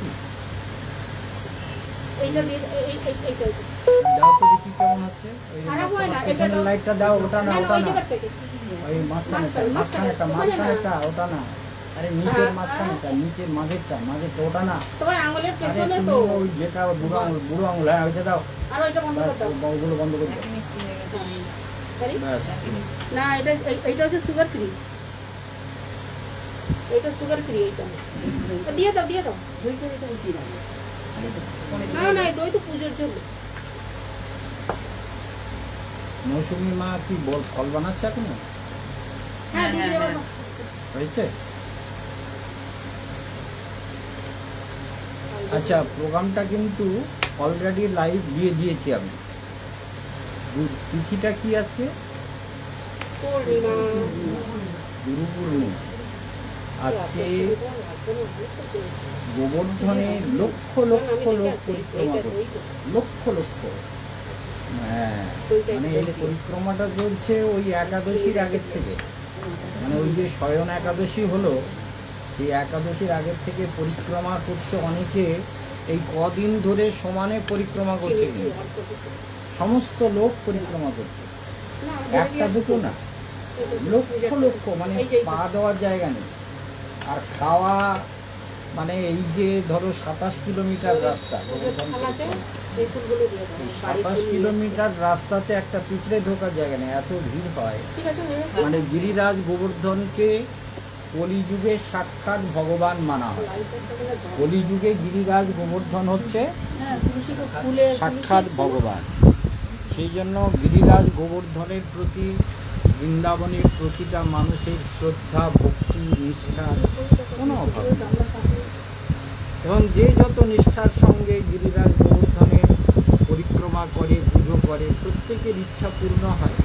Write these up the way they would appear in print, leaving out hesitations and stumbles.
নাকি? এইটা দিয়ে এইটা দাও তো দেখি কেমন হচ্ছে। ওই পেছনের লাইটটা দাও, ওটা না, ওটা না, ওই মাঝখানেটা ওটা না। আরে নিচের মাঝখানেটা, নিচের মাঝেরটা ওটা না। তোমার আঙুলের পেছনে তো ওই যেটা বুড়ো আঙুল, হ্যাঁ ওইটা দাও। আর ওইটা বন্ধ করে দাও, ওগুলো বন্ধ করে দাও। না এইটা হচ্ছে সুগার ফ্রি, এটা সুগার ফ্রি। এইটা দিয়ে দাও দইটা এটা বসিয়ে দাও। না দই তো পূজার জন্য। মৌসুমী মা কি ফল বানাচ্ছে এখনো? হ্যাঁ হয়েছে। আচ্ছা, প্রোগ্রামটা কিন্তু অলরেডি লাইভ দিয়ে দিয়েছি আমি। তিথিটা কি আজকে? গুরু পূর্ণিমা। আজকে গোবর্ধনে লক্ষ লক্ষ লোক পরিক্রমা করছে, লক্ষ লক্ষ। হ্যাঁ, মানে এই পরিক্রমাটা চলছে ওই একাদশীর আগের থেকে, মানে ওই যে শয়ন একাদশী হলো, সেই একাদশীর আগের থেকে পরিক্রমা করছে অনেকে। এই কদিন ধরে সমানে পরিক্রমা করছে, সমস্ত লোক পরিক্রমা করছে, একটা দুটো না, লক্ষ লক্ষ, মানে পা দেওয়ার জায়গা নেই। আর খাওয়া মানে এই যে ধরো 27 কিলোমিটার রাস্তা, 27 কিলোমিটার রাস্তাতে একটা পিঁপড়ে ঢোকার জায়গা নেই, এত ভিড় হয়। মানে গিরিরাজ গোবর্ধনকে কলিযুগে সাক্ষাৎ ভগবান মানা হয়। কলিযুগে গিরিরাজ গোবর্ধন হচ্ছে সাক্ষাৎ ভগবান। সেই জন্য গিরিরাজ গোবর্ধনের প্রতি বৃন্দাবনের প্রতিটা মানুষের শ্রদ্ধা, ভক্তি, নিষ্ঠার কোনো অভাব নেই। এবং যে যত নিষ্ঠার সঙ্গে গিরিরাজ গোবর্ধনের পরিক্রমা করে, পুজো করে, প্রত্যেকের ইচ্ছা পূর্ণ হয়।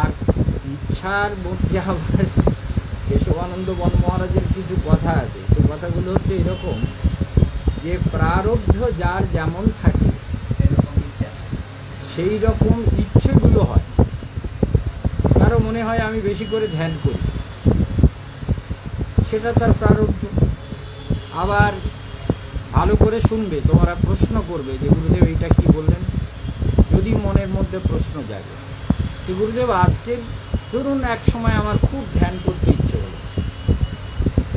আর ইচ্ছার মধ্যে আবার কেশবানন্দ বন মহারাজের কিছু কথা আছে। সেই কথাগুলো হচ্ছে এরকম যে প্রারব্ধ যার যেমন থাকে সেই রকম ইচ্ছেগুলো হয়। কারো মনে হয় আমি বেশি করে ধ্যান করি, সেটা তার প্রারব্ধ। আবার ভালো করে শুনবে, তোমরা প্রশ্ন করবে যে গুরুদেব এইটা কি বললেন, যদি মনের মধ্যে প্রশ্ন জাগে যে গুরুদেব আজকে ধরুন এক সময় আমার খুব ধ্যান করতে ইচ্ছে হলো,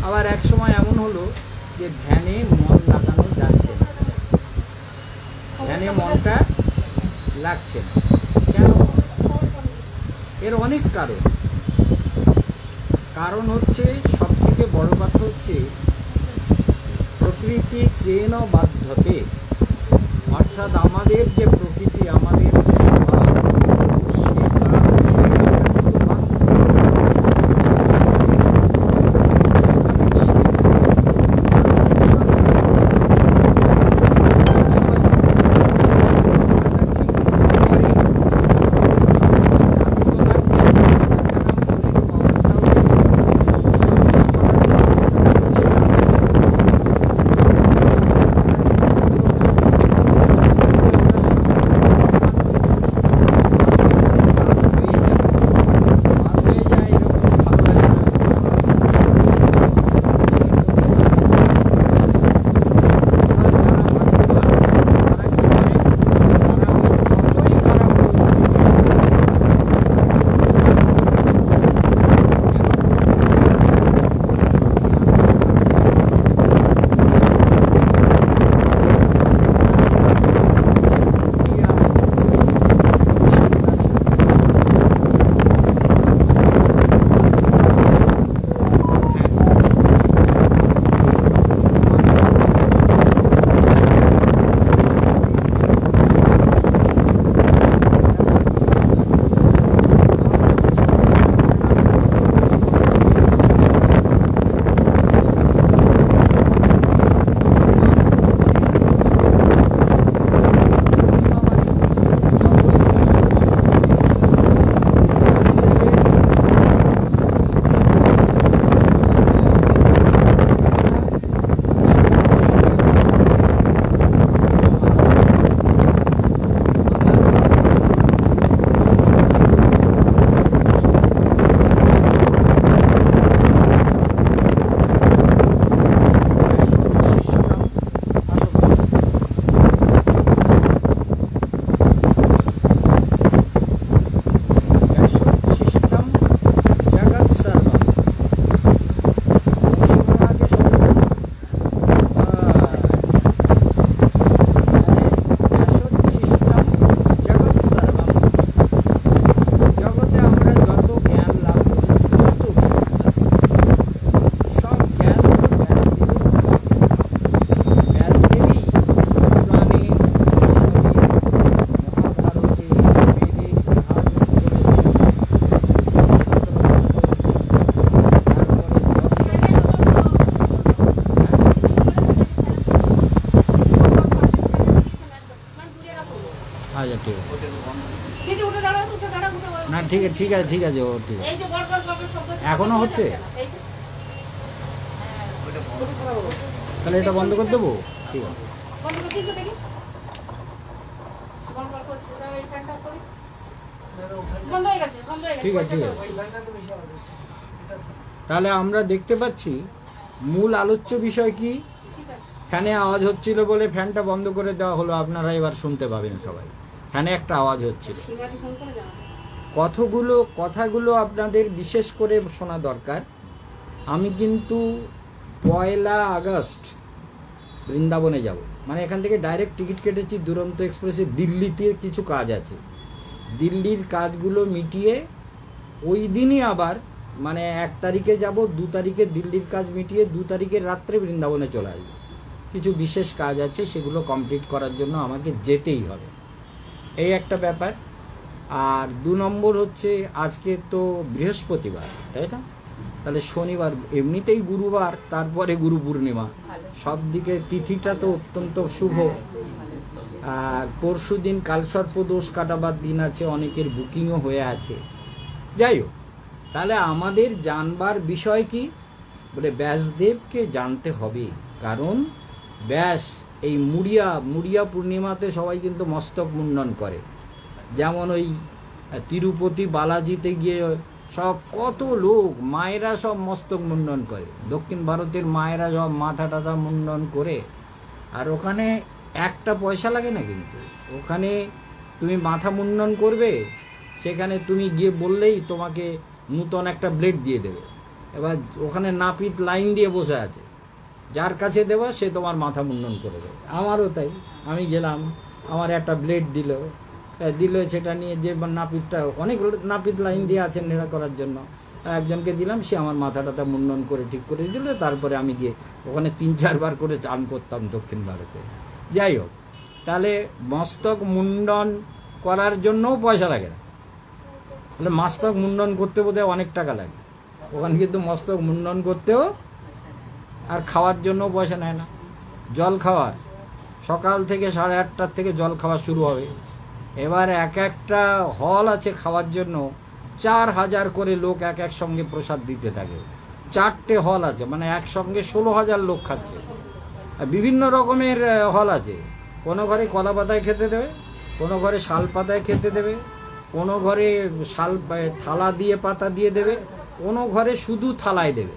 আবার এক সময় এমন হলো যে ধ্যানে মন লাগানো যাচ্ছে না, ধ্যানে মনটা লাগছে না। কেন? এর অনেক কারণ হচ্ছে, সব থেকে বড় কথা হচ্ছে প্রকৃতি কেন বাধ্যতে, অর্থাৎ আমাদের যে প্রকৃতি, আমাদের যে স্বভাব, আচ্ছা ঠিক আছে, দিদি উঠে দাঁড়াও, উঠে দাঁড়াও, না ঠিক আছে ঠিক আছে ঠিক আছে, ও ঠিক আছে। এই যে গড়গড় গড়গড় শব্দ এখনো হচ্ছে? এই যে ওটা সরাবো, তাহলে এটা বন্ধ করে দেবো? ঠিক আছে, বন্ধ করে দিই তো দেখি, গড়গড় করছে, দাও এই ফ্যানটা করি, বন্ধ হয়ে গেছে, বন্ধ হয়ে গেছে, ঠিক আছে, ঠিক আছে। তাহলে আমরা দেখতে পাচ্ছি মূল আলোচ্য বিষয় কি, ঠিক আছে। ফ্যানে আওয়াজ হচ্ছিল বলে ফ্যানটা বন্ধ করে দেওয়া হলো। আপনারা এবার শুনতে পাবেন সবাই, ফ্যানে একটা আওয়াজ হচ্ছিল। শিবাজি ফোন করে জানাবে। কথাগুলো আপনাদের বিশেষ করে শোনা দরকার। আমি কিন্তু 1 আগস্ট বৃন্দাবনে যাব, মানে এখান থেকে ডাইরেক্ট টিকিট কেটেছি দুরন্ত এক্সপ্রেসে। দিল্লিতে কিছু কাজ আছে, দিল্লির কাজগুলো মিটিয়ে ওই দিনই আবার মানে 1 তারিখে যাব, 2 তারিখে দিল্লির কাজ মিটিয়ে 2 তারিখের রাত্রে বৃন্দাবনে চলে আসবো। কিছু বিশেষ কাজ আছে, সেগুলো কমপ্লিট করার জন্য আমাকে যেতেই হবে, এই একটা ব্যাপার। আর 2 নম্বর হচ্ছে আজকে তো বৃহস্পতিবার, তাই না? তাহলে শনিবার, এমনিতেই গুরুবার, তারপরে গুরু পূর্ণিমা, সব দিকে তিথিটা তো অত্যন্ত শুভ। আর পরশু দিন কালসর্প দোষ কাটাবার দিন আছে, অনেকের বুকিংও হয়ে আছে। যাই হোক, তাহলে আমাদের জানবার বিষয় কি বলে ব্যাসদেবকে জানতে হবে। কারণ ব্যাস এই মুড়িয়া পূর্ণিমাতে সবাই কিন্তু মস্তক মুন্ডন করে। যেমন ওই তিরুপতি বালাজিতে গিয়ে সব কত লোক মায়েরা সব মস্তক মুন্ডন করে, দক্ষিণ ভারতের মায়েরা সব মাথা টাথা মুন্ডন করে। আর ওখানে একটা পয়সা লাগে না, কিন্তু ওখানে তুমি মাথা মুন্ডন করবে, সেখানে তুমি গিয়ে বললেই তোমাকে নূতন একটা ব্লেড দিয়ে দেবে। এবার ওখানে নাপিত লাইন দিয়ে বসে আছে, যার কাছে দেওয়া সে তোমার মাথা মুন্ডন করে দেবে। আমারও তাই, আমি গেলাম, আমার একটা ব্লেড দিল, সেটা নিয়ে যে নাপিতটা, অনেক নাপিত লাইন দিয়ে আছেন নেড়া করার জন্য, একজনকে দিলাম, সে আমার মাথাটা মুন্ডন করে ঠিক করে দিল। তারপরে আমি গিয়ে ওখানে 3-4 বার করে চান করতাম দক্ষিণ ভারতে। যাই হোক, তাহলে মস্তক মুন্ডন করার জন্যও পয়সা লাগে না, তাহলে মস্তক মুন্ডন করতে বোধহয় অনেক টাকা লাগে ওখানে, কিন্তু মস্তক মুন্ডন করতেও আর খাওয়ার জন্য পয়সা নেয় না। জল খাওয়ার সকাল থেকে 8:30 থেকে জল খাওয়া শুরু হবে। এবার একটা হল আছে খাওয়ার জন্য, 4000 করে লোক এক সঙ্গে প্রসাদ দিতে থাকে। 4টে হল আছে, মানে একসঙ্গে 16,000 লোক খাচ্ছে। বিভিন্ন রকমের হল আছে, কোনো ঘরে কলা পাতায় খেতে দেবে, কোনো ঘরে শাল পাতায় খেতে দেবে, কোনো ঘরে শাল থালা দিয়ে পাতা দিয়ে দেবে, কোনো ঘরে শুধু থালায় দেবে।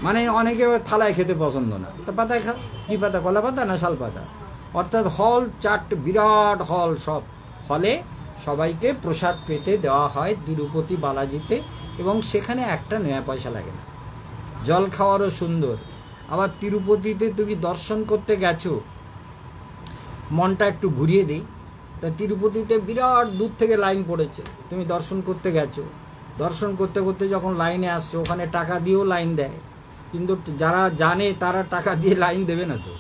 মানে অনেকে থালায় খেতে পছন্দ না, তো পাতায় খা। কি পাতা, কলা পাতা না শাল পাতা? অর্থাৎ হল 4টে, বিরাট হল। সব হলে সবাইকে প্রসাদ পেতে দেওয়া হয় তিরুপতি বালাজিতে, এবং সেখানে একটা নয়া পয়সা লাগে না। জল খাওয়ারও সুন্দর। আবার তিরুপতিতে তুমি দর্শন করতে গেছো, মনটা একটু ঘুরিয়ে দিই, তা তিরুপতিতে বিরাট দূর থেকে লাইন পড়েছে, তুমি দর্শন করতে গেছো, দর্শন করতে করতে যখন লাইনে আসছো, ওখানে টাকা দিয়েও লাইন দেয়, কিন্তু যারা জানে তারা টাকা দিয়ে লাইন দেবে না তো,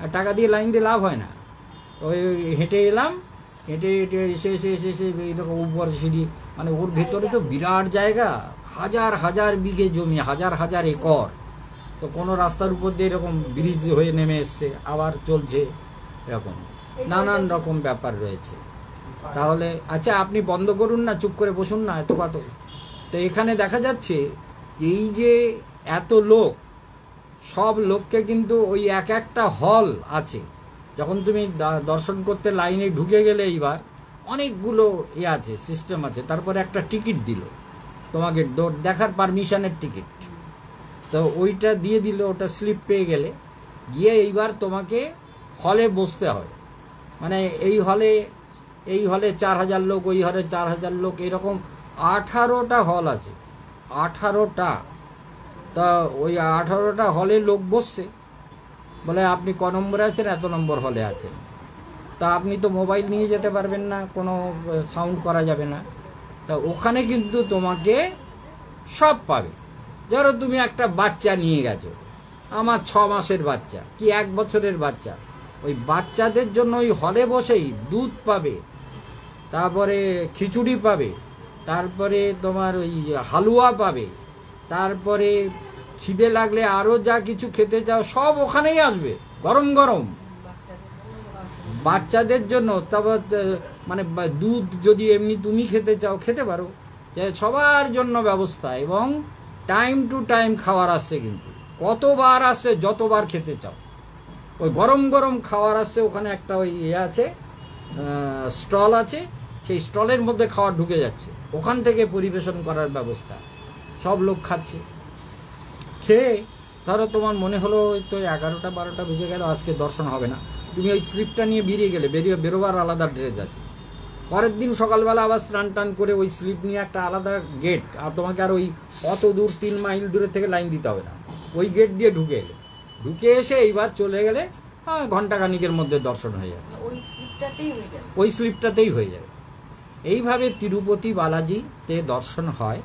আর টাকা দিয়ে লাইন দিয়ে লাভ হয় না। ওই হেঁটে এলাম, হেঁটে হেঁটে এসে এসে এসে এসে এইরকম উপর সিঁড়ি, মানে ওর ভেতরে তো বিরাট জায়গা, 1000 বিঘে জমি, 1000 একর। তো কোনো রাস্তার উপর দিয়ে এরকম ব্রিজ হয়ে নেমে এসছে, আবার চলছে, এরকম নানান রকম ব্যাপার রয়েছে। তাহলে আচ্ছা, আপনি বন্ধ করুন না, চুপ করে বসুন না, এত কত। তো এখানে দেখা যাচ্ছে এই যে এত লোক, সব লোককে কিন্তু ওই একটা হল আছে। যখন তুমি দর্শন করতে লাইনে ঢুকে গেলে, এইবার অনেকগুলো আছে, সিস্টেম আছে। তারপরে একটা টিকিট দিল তোমাকে, দেখার পারমিশনের টিকিট, তো ওইটা দিয়ে দিল, ওটা স্লিপ পেয়ে গেলে গিয়ে এইবার তোমাকে হলে বসতে হয়। মানে এই হলে 4000 লোক, ওই হলে 4000 লোক, এরকম 18টা হল আছে, 18টা। তা ওই 18টা হলে লোক বসছে, বলে আপনি ক নম্বরে আছেন, এত নম্বর হলে আছেন। তা আপনি তো মোবাইল নিয়ে যেতে পারবেন না, কোনো সাউন্ড করা যাবে না। তা ওখানে কিন্তু তোমাকে সব পাবে। ধরো তুমি একটা বাচ্চা নিয়ে গেছো, আমার 6 মাসের বাচ্চা কি 1 বছরের বাচ্চা, ওই বাচ্চাদের জন্য ওই হলে বসেই দুধ পাবে, তারপরে খিচুড়ি পাবে, তারপরে তোমার ওই হালুয়া পাবে, তারপরে খিদে লাগলে আরও যা কিছু খেতে চাও সব ওখানেই আসবে, গরম গরম। বাচ্চাদের জন্য তারপর মানে দুধ যদি এমনি তুমি খেতে চাও খেতে পারো, সবার জন্য ব্যবস্থা, এবং টাইম টু টাইম খাবার আসছে, কিন্তু কতবার আসছে যতবার খেতে চাও। ওই গরম গরম খাবার আসছে, ওখানে একটা ওই আছে স্টল আছে, সেই স্টলের মধ্যে খাবার ঢুকে যাচ্ছে, ওখান থেকে পরিবেশন করার ব্যবস্থা, সব লোক খাচ্ছে। খেয়ে ধরো তোমার মনে হলো তো 11টা 12টা বেজে গেল, আজকে দর্শন হবে না, তুমি ওই স্লিপটা নিয়ে বেরিয়ে গেলে, বেরোবার আলাদা ড্রেস আছে, পরের দিন সকালবেলা আবার স্নান টান করে ওই স্লিপ নিয়ে একটা আলাদা গেট, আর তোমাকে আর ওই অত দূর 3 মাইল দূরের থেকে লাইন দিতে হবে না, ওই গেট দিয়ে ঢুকে এলে, ঢুকে এসে এইবার চলে গেলে ঘন্টাখানিকের মধ্যে দর্শন হয়ে যাবে, ওই স্লিপটাতেই হয়ে যাবে। এইভাবে তিরুপতি বালাজিতে দর্শন হয়,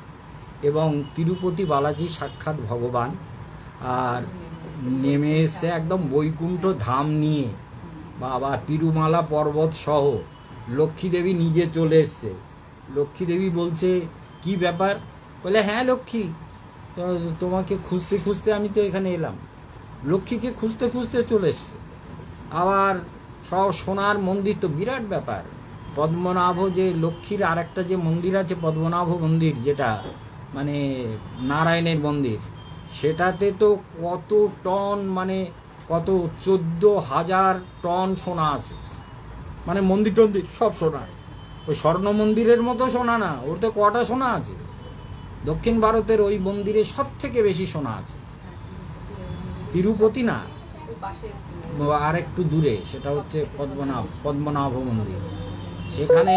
এবং তিরুপতি বালাজি সাক্ষাৎ ভগবান, আর নেমে এসে একদম বৈকুণ্ঠ ধাম নিয়ে, বাবা তিরুমালা পর্বত সহ লক্ষ্মী দেবী নিজে চলে এসছে। লক্ষ্মী দেবী বলছে কি ব্যাপার, বলে হ্যাঁ লক্ষ্মী, তোমাকে খুঁজতে খুঁজতে আমি তো এখানে এলাম। লক্ষ্মীকে খুঁজতে খুঁজতে চলে এসছে। আবার সব সোনার মন্দির, তো বিরাট ব্যাপার। পদ্মনাভ, যে লক্ষ্মীর আর একটা যে মন্দির আছে পদ্মনাভ মন্দির, যেটা মানে নারায়ণের মন্দির, সেটাতে তো কত টন, মানে কত 14,000 টন সোনা আছে, মানে মন্দির টন্দির সব সোনা, ওই স্বর্ণ মন্দিরের মতো সোনা না, ওতে কটা সোনা আছে। দক্ষিণ ভারতের ওই মন্দিরে সব থেকে বেশি সোনা আছে, তিরুপতি না, আর একটু দূরে, সেটা হচ্ছে পদ্মনাভ মন্দির। সেখানে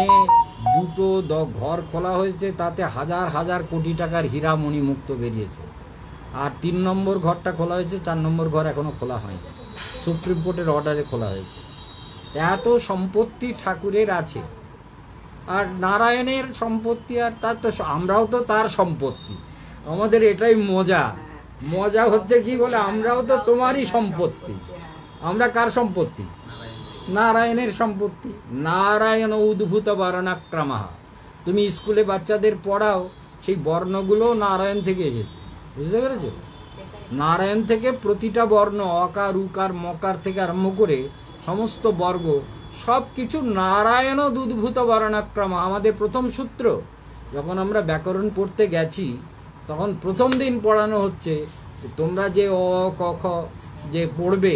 2টো ঘর খোলা হয়েছে, তাতে হাজার হাজার কোটি টাকার হীরা মণি মুক্ত বেরিয়েছে। আর 3 নম্বর ঘরটা খোলা হয়েছে, 4 নম্বর ঘর এখনো খোলা হয়নি, সুপ্রিম কোর্টের অর্ডারে খোলা হয়েছে। এত সম্পত্তি ঠাকুরের আছে, আর নারায়ণের সম্পত্তি, আর তার তো আমরাও তো তার সম্পত্তি। আমাদের এটাই মজা হচ্ছে কি বলে, আমরাও তো তোমারই সম্পত্তি। আমরা কার সম্পত্তি? নারায়ণের সম্পত্তি। নারায়ণ উদ্ভূত বর্ণাক্রমঃ। তুমি স্কুলে বাচ্চাদের পড়াও, সেই বর্ণগুলো নারায়ণ থেকে এসেছে, বুঝতে পেরেছো? নারায়ণ থেকে প্রতিটা বর্ণ, অকার উকার মকার থেকে আরম্ভ করে সমস্ত বর্গ, সব কিছু নারায়ণ উদ্ভূত বর্ণাক্রম। আমাদের প্রথম সূত্র, যখন আমরা ব্যাকরণ পড়তে গেছি, তখন প্রথম দিন পড়ানো হচ্ছে তোমরা যে অ ক খ যে পড়বে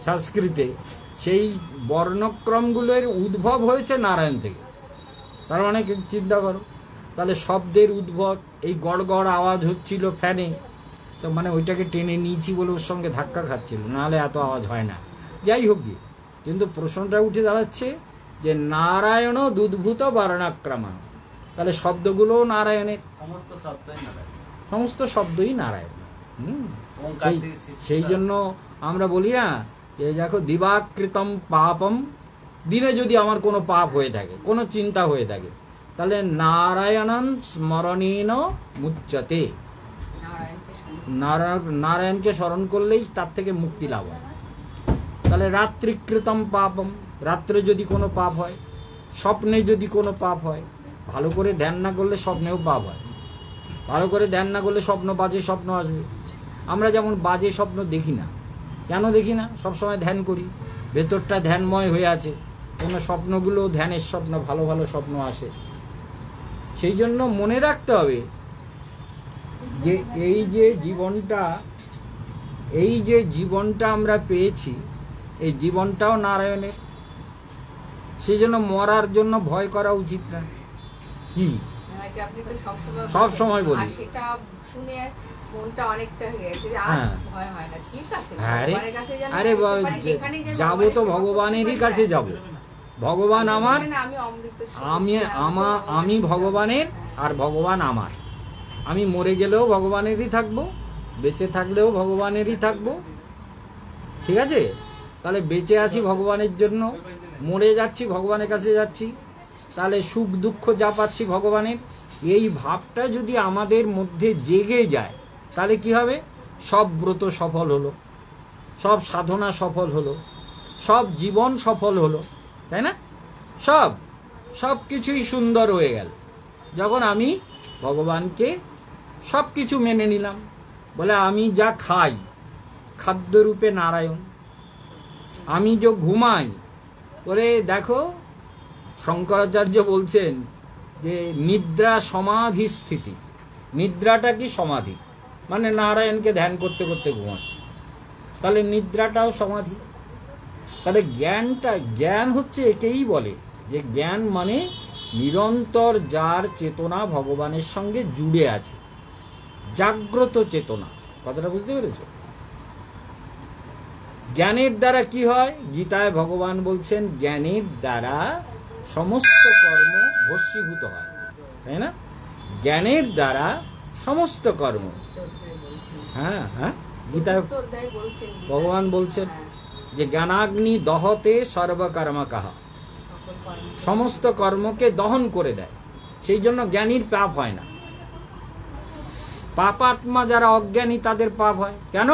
সংস্কৃতে, সেই বর্ণক্রমগুলোর উদ্ভব হয়েছে নারায়ণ থেকে। তার মানে চিন্তা করো, তাহলে শব্দের উদ্ভব, এই গড়গড় আওয়াজ হচ্ছিল ফ্যানে, মানে ওইটাকে টেনে নিয়েছি বলে ওর সঙ্গে ধাক্কা খাচ্ছিল, নাহলে এত আওয়াজ হয় না। যাই হোক গিয়ে, কিন্তু প্রশ্নটা উঠে দাঁড়াচ্ছে যে নারায়ণ উদ্ভূত বর্ণাক্রম, তাহলে শব্দগুলো নারায়ণের, সমস্ত শব্দই নারায়ণ। সেই জন্য আমরা বলি না যে দেখো দিবাকৃতম পাপম, দিনে যদি আমার কোনো পাপ হয়ে থাকে, কোনো চিন্তা হয়ে থাকে, তাহলে নারায়ণন স্মরণেন মুচ্যতে, নারায়ণকে স্মরণ করলেই তার থেকে মুক্তি লাভ হয়। তাহলে রাত্রিকৃতম পাপম, রাত্রে যদি কোনো পাপ হয়, স্বপ্নে যদি কোনো পাপ হয়, ভালো করে ধ্যান না করলে স্বপ্নেও পাপ হয়। ভালো করে ধ্যান না করলে স্বপ্ন, বাজে স্বপ্ন আসবে। আমরা যেমন বাজে স্বপ্ন দেখি না, কেন দেখি না? সবসময় ধ্যান করি, ভেতরটা ধ্যানময় হয়ে আছে, কোনো স্বপ্নগুলো ধ্যানের স্বপ্ন, ভালো ভালো স্বপ্ন আসে। সেই জন্য মনে রাখতে হবে যে এই যে জীবনটা আমরা পেয়েছি, এই জীবনটাও নারায়ণের। সেই জন্য মরার জন্য ভয় করা উচিত না। কি সব সময় বলি, আরে যাবো তো ভগবানেরই কাছে যাব। ভগবান আমার, আমি ভগবানের, আর ভগবান আমার। আমি মরে গেলেও ভগবানেরই থাকবো, বেঁচে থাকলেও ভগবানেরই থাকবো। ঠিক আছে? তাহলে বেঁচে আছি ভগবানের জন্য, মরে যাচ্ছি ভগবানের কাছে যাচ্ছি, তাহলে সুখ দুঃখ যা পাচ্ছি ভগবানের। এই ভাবটা যদি আমাদের মধ্যে জেগে যায়, তাহলে কি হবে? সব ব্রত সফল হলো, সব সাধনা সফল হলো, সব জীবন সফল হলো, তাই না? সব কিছুই সুন্দর হয়ে গেল যখন আমি ভগবানকে সব কিছু মেনে নিলাম। বলে আমি যা খাই খাদ্যরূপে নারায়ণ, আমি যে ঘুমাই বলে দেখো শঙ্করাচার্য বলছেন যে নিদ্রা সমাধি স্থিতি। নিদ্রাটা কি? সমাধি, মানে নারায়ণকে ধ্যান করতে করতে ঘুমাচ্ছে, তাহলে নিদ্রাটাও সমাধি। তাহলে জ্ঞান হচ্ছে একেই বলে যে জ্ঞান মানে নিরন্তর যার চেতনা ভগবানের সঙ্গে জুড়ে আছে, জাগ্রত চেতনা। কথাটা বুঝতে পেরেছো? জ্ঞানের দ্বারা কি হয়? গীতায় ভগবান বলছেন জ্ঞানের দ্বারা সমস্ত কর্ম ভস্মীভূত হয়, তাই না? জ্ঞানের দ্বারা সমস্ত কর্ম, হ্যাঁ হ্যাঁ, গীতায় ভগবান বলছেন যে জ্ঞানাগ্নি দহতে সর্বকর্মা কাহা, সমস্ত কর্মকে দহন করে দেয়। সেই জন্য জ্ঞানীর পাপ হয় না। পাপাত্মা যারা অজ্ঞানী তাদের পাপ হয়। কেন?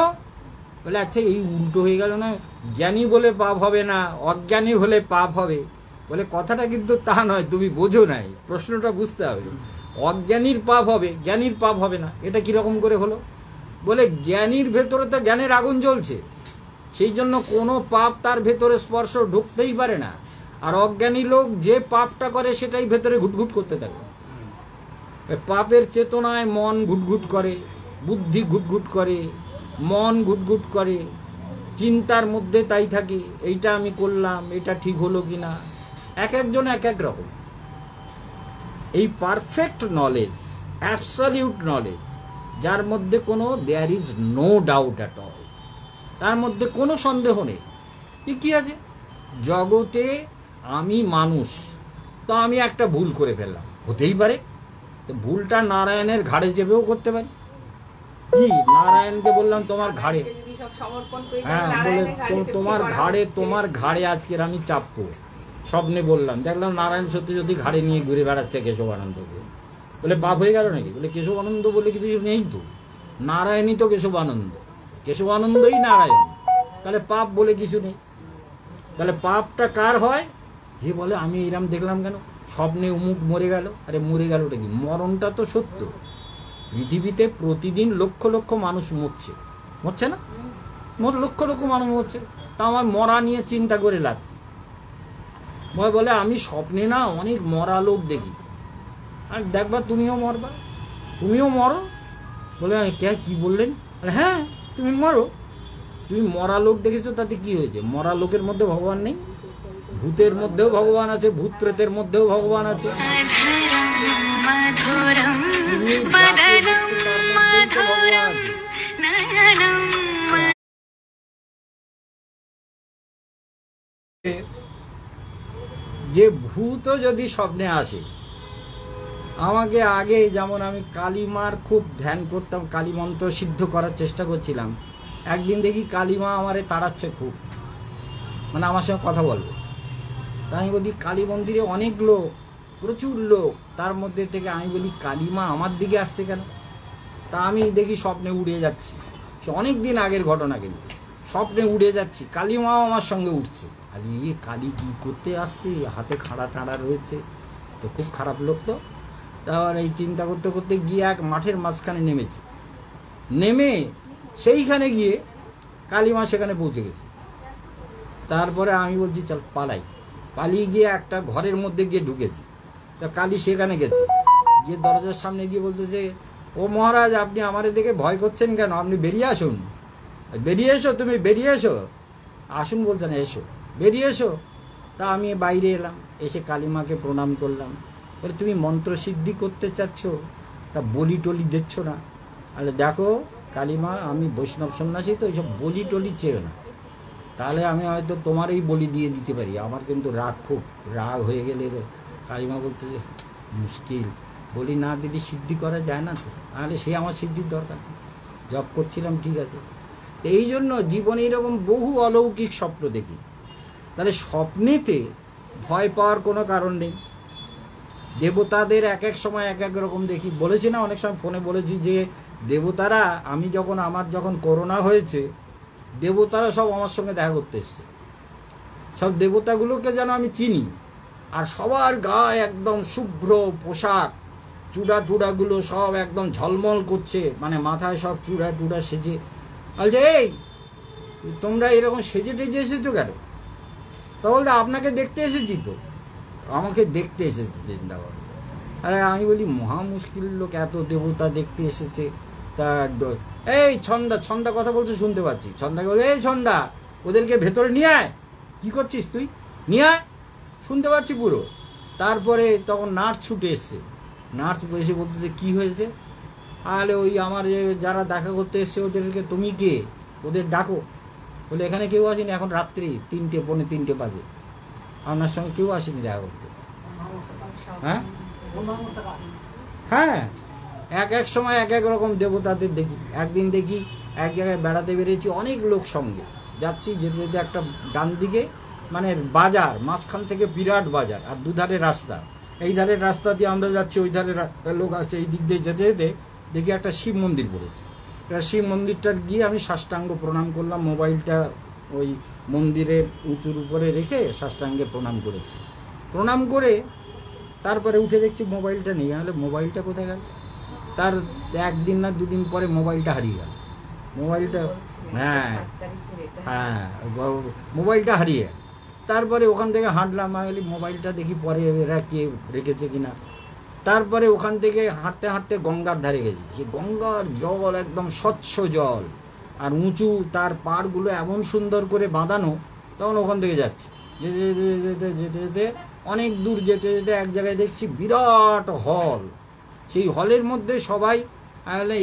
বলে আচ্ছা এই উল্টো হয়ে গেল না, জ্ঞানী বলে পাপ হবে না, অজ্ঞানী হলে পাপ হবে। বলে কথাটা কিন্তু তা নয়, তুমি বোঝো নাই, প্রশ্নটা বুঝতে হবে। অজ্ঞানীর পাপ হবে, জ্ঞানীর পাপ হবে না, এটা কিরকম করে হলো? বলে জ্ঞানীর ভেতরে তো জ্ঞানের আগুন জ্বলছে, সেই জন্য কোনো পাপ তার ভেতরে স্পর্শ ঢুকতেই পারে না। আর অজ্ঞানী লোক যে পাপটা করে সেটাই ভেতরে ঘুটঘুট করতে থাকে। পাপের চেতনায় মন ঘুটঘুট করে, বুদ্ধি ঘুটঘুট করে, মন ঘুটঘুট করে, চিন্তার মধ্যে তাই থাকে, এইটা আমি করলাম, এটা ঠিক হলো কিনা। এক একজন এক এক রকম। এই পারফেক্ট নলেজ, অ্যাবসলিউট নলেজ, যার মধ্যে কোনো there is no doubt at all, তার মধ্যে কোনো সন্দেহ নেই। কি আছে? জগতে আমি মানুষ, তো আমি একটা ভুল করে ফেললাম, হতেই পারে। ভুলটা নারায়ণের ঘাড়ে চেপেও করতে পারি। কি নারায়ণকে বললাম তোমার ঘাড়ে, হ্যাঁ বলে তোমার ঘাড়ে আজকের আমি চাপবো, স্বপ্নে বললাম, দেখলাম নারায়ণ সত্যি যদি ঘাড়ে নিয়ে ঘুরে বেড়াচ্ছে কেশবানন্দকে। বলে পাপ হয়ে গেল নাকি? বলে কেশবানন্দ বলে কিছু নেই তো, নারায়ণই তো কেশবানন্দ, কেশবানন্দই নারায়ণ, তাহলে পাপ বলে কিছু নেই। তাহলে পাপটা কার হয়? যে বলে আমি এরম দেখলাম কেন, স্বপ্নে অমুক মরে গেল। আরে মরে গেলটা কি? মরণটা তো সত্য। পৃথিবীতে প্রতিদিন লক্ষ লক্ষ মানুষ মরছে না? লক্ষ লক্ষ মানুষ মরছে, তা আমার মরা নিয়ে চিন্তা করে লাভ। বলে আমি স্বপ্নে না অনেক মরা লোক দেখি, আর দেখবা তুমিও মরবা, তুমিও মরো। বলে কে কি বললেন? হ্যাঁ তুমি মরো, তুমি মরা লোক দেখেছো, তাতে কি হয়েছে? মরা লোকের মধ্যে ভগবান নেই? ভূতের মধ্যেও ভগবান আছে, ভূত প্রেতের মধ্যেও ভগবান আছে। যে ভূতও যদি স্বপ্নে আসে, আমাকে আগে যেমন আমি কালীমার খুব ধ্যান করতাম, কালী মন্ত্র সিদ্ধ করার চেষ্টা করছিলাম। একদিন দেখি কালীমা আমারে তাড়াচ্ছে খুব, মানে আমার সঙ্গে কথা বলবে। তা আমি বলি কালী মন্দিরে অনেক লোক, প্রচুর লোক, তার মধ্যে থেকে আমি বলি কালীমা আমার দিকে আসছে কেন? তা আমি দেখি স্বপ্নে উড়ে যাচ্ছি, সে অনেক দিন আগের ঘটনা, কিন্তু স্বপ্নে উড়ে যাচ্ছি, কালীমাও আমার সঙ্গে উঠছে। আর এই কালী কী করতে আসছে, হাতে খাড়া টাড়া রয়েছে, তো খুব খারাপ লোক। তো তারপর এই চিন্তা করতে করতে গিয়ে এক মাঠের মাঝখানে নেমেছি, নেমে সেইখানে গিয়ে কালীমা সেখানে পৌঁছে গেছে। তারপরে আমি বলছি চল পালাই, পালিয়ে গিয়ে একটা ঘরের মধ্যে গিয়ে ঢুকেছি। তা কালী সেখানে গেছে, গিয়ে দরজার সামনে গিয়ে বলতেছে, ও মহারাজ আপনি আমাদের দেখে ভয় করছেন কেন? আপনি বেরিয়ে আসুন, বেরিয়ে এসো, তুমি বেরিয়ে এসো। আসুন বলছে না, এসো, বেরিয়ে এসো। তা আমি বাইরে এলাম, এসে কালীমাকে প্রণাম করলাম। বলে তুমি মন্ত্র সিদ্ধি করতে চাচ্ছ, তা বলি টলি দিচ্ছ না? আরে দেখো কালীমা, আমি বৈষ্ণব সন্ন্যাসী, তো এইসব বলি টলি চেয়ে না, তাহলে আমি হয়তো তোমার এই বলি দিয়ে দিতে পারি। আমার কিন্তু খুব রাগ হয়ে গেলে কালীমা বলতে মুশকিল, বলি না দিদি সিদ্ধি করা যায় না তো, তাহলে সে আমার সিদ্ধির দরকার, জব করছিলাম ঠিক আছে। তো এই জন্য জীবনে এরকম বহু অলৌকিক স্বপ্ন দেখি। তাহলে স্বপ্নেতে ভয় পাওয়ার কোনো কারণ নেই। দেবতাদের এক এক সময় এক এক রকম দেখি, বলেছি না অনেক সময় ফোনে বলেছি যে দেবতারা, আমার যখন করোনা হয়েছে, দেবতারা সব আমার সঙ্গে দেখা করতে এসছে। সব দেবতাগুলোকে যেন আমি চিনি, আর সবার গায়ে একদম শুভ্র পোশাক, চূড়াগুলো সব একদম ঝলমল করছে, মানে মাথায় সব চূড়া সেজে। বলছে এই তোমরা এরকম সেজে টেজে এসেছো কেন? তা বলতে আপনাকে দেখতে এসেছি তো, আমাকে দেখতে এসেছে চিন্তা করো। আরে আমি বলি মহা মুশকিল লোক, এত দেবতা দেখতে এসেছে। তা এই ছন্দা কথা বলছে শুনতে পাচ্ছি, ছন্দাকে বলে এই ছন্দা ওদেরকে ভেতরে নিয়ে আয়, কি করছিস তুই, নিয়ে আয়, শুনতে পাচ্ছি পুরো। তারপরে তখন নার্স ছুটে এসছে, নার্স এসে বলতেছে কি হয়েছে, আরে ওই আমার যারা দেখা করতে এসছে ওদেরকে তুমি কে, ওদের ডাকো। বলে এখানে কেউ আসেনি, এখন রাত্রি 3টে পৌনে 3টে বাজে, আপনার সঙ্গে কেউ আসেনি দেখা করতে। হ্যাঁ হ্যাঁ, এক সময় এক রকম দেবতাদের দেখি। একদিন দেখি এক জায়গায় বেড়াতে বেরিয়েছি অনেক লোক সঙ্গে যাচ্ছি, যেতে যেতে একটা ডান দিকে মানে বাজার, মাঝখান থেকে বিরাট বাজার, আর দুধারে রাস্তা, এই ধারের রাস্তা দিয়ে আমরা যাচ্ছি, ওই ধারে লোক আসছে, এই দিক দিয়ে যেতে যেতে দেখি একটা শিব মন্দির পড়েছে। এবার শিব মন্দিরটার গিয়ে আমি সাষ্টাঙ্গ প্রণাম করলাম, মোবাইলটা ওই মন্দিরের উঁচুর উপরে রেখে সাষ্টাঙ্গে প্রণাম করেছি। প্রণাম করে তারপরে উঠে দেখছি মোবাইলটা নেই। তাহলে মোবাইলটা কোথায় গেল? তার 1 দিন না 2 দিন পরে মোবাইলটা হারিয়ে গেল। মোবাইলটা হ্যাঁ হ্যাঁ মোবাইলটা হারিয়ে। তারপরে ওখান থেকে হাঁটলাম, আমি মোবাইলটা দেখি পরে এরা কে রেখেছে কিনা। তারপরে ওখান থেকে হাঁটতে হাঁটতে গঙ্গার ধারে গেছি, সে গঙ্গার জল একদম স্বচ্ছ জল, আর উঁচু, তার পাড়গুলো এমন সুন্দর করে বাঁধানো। তখন ওখান থেকে যাচ্ছি, যেতে যেতে যেতে যেতে অনেক দূর যেতে যেতে এক জায়গায় দেখছি বিরাট হল। সেই হলের মধ্যে সবাই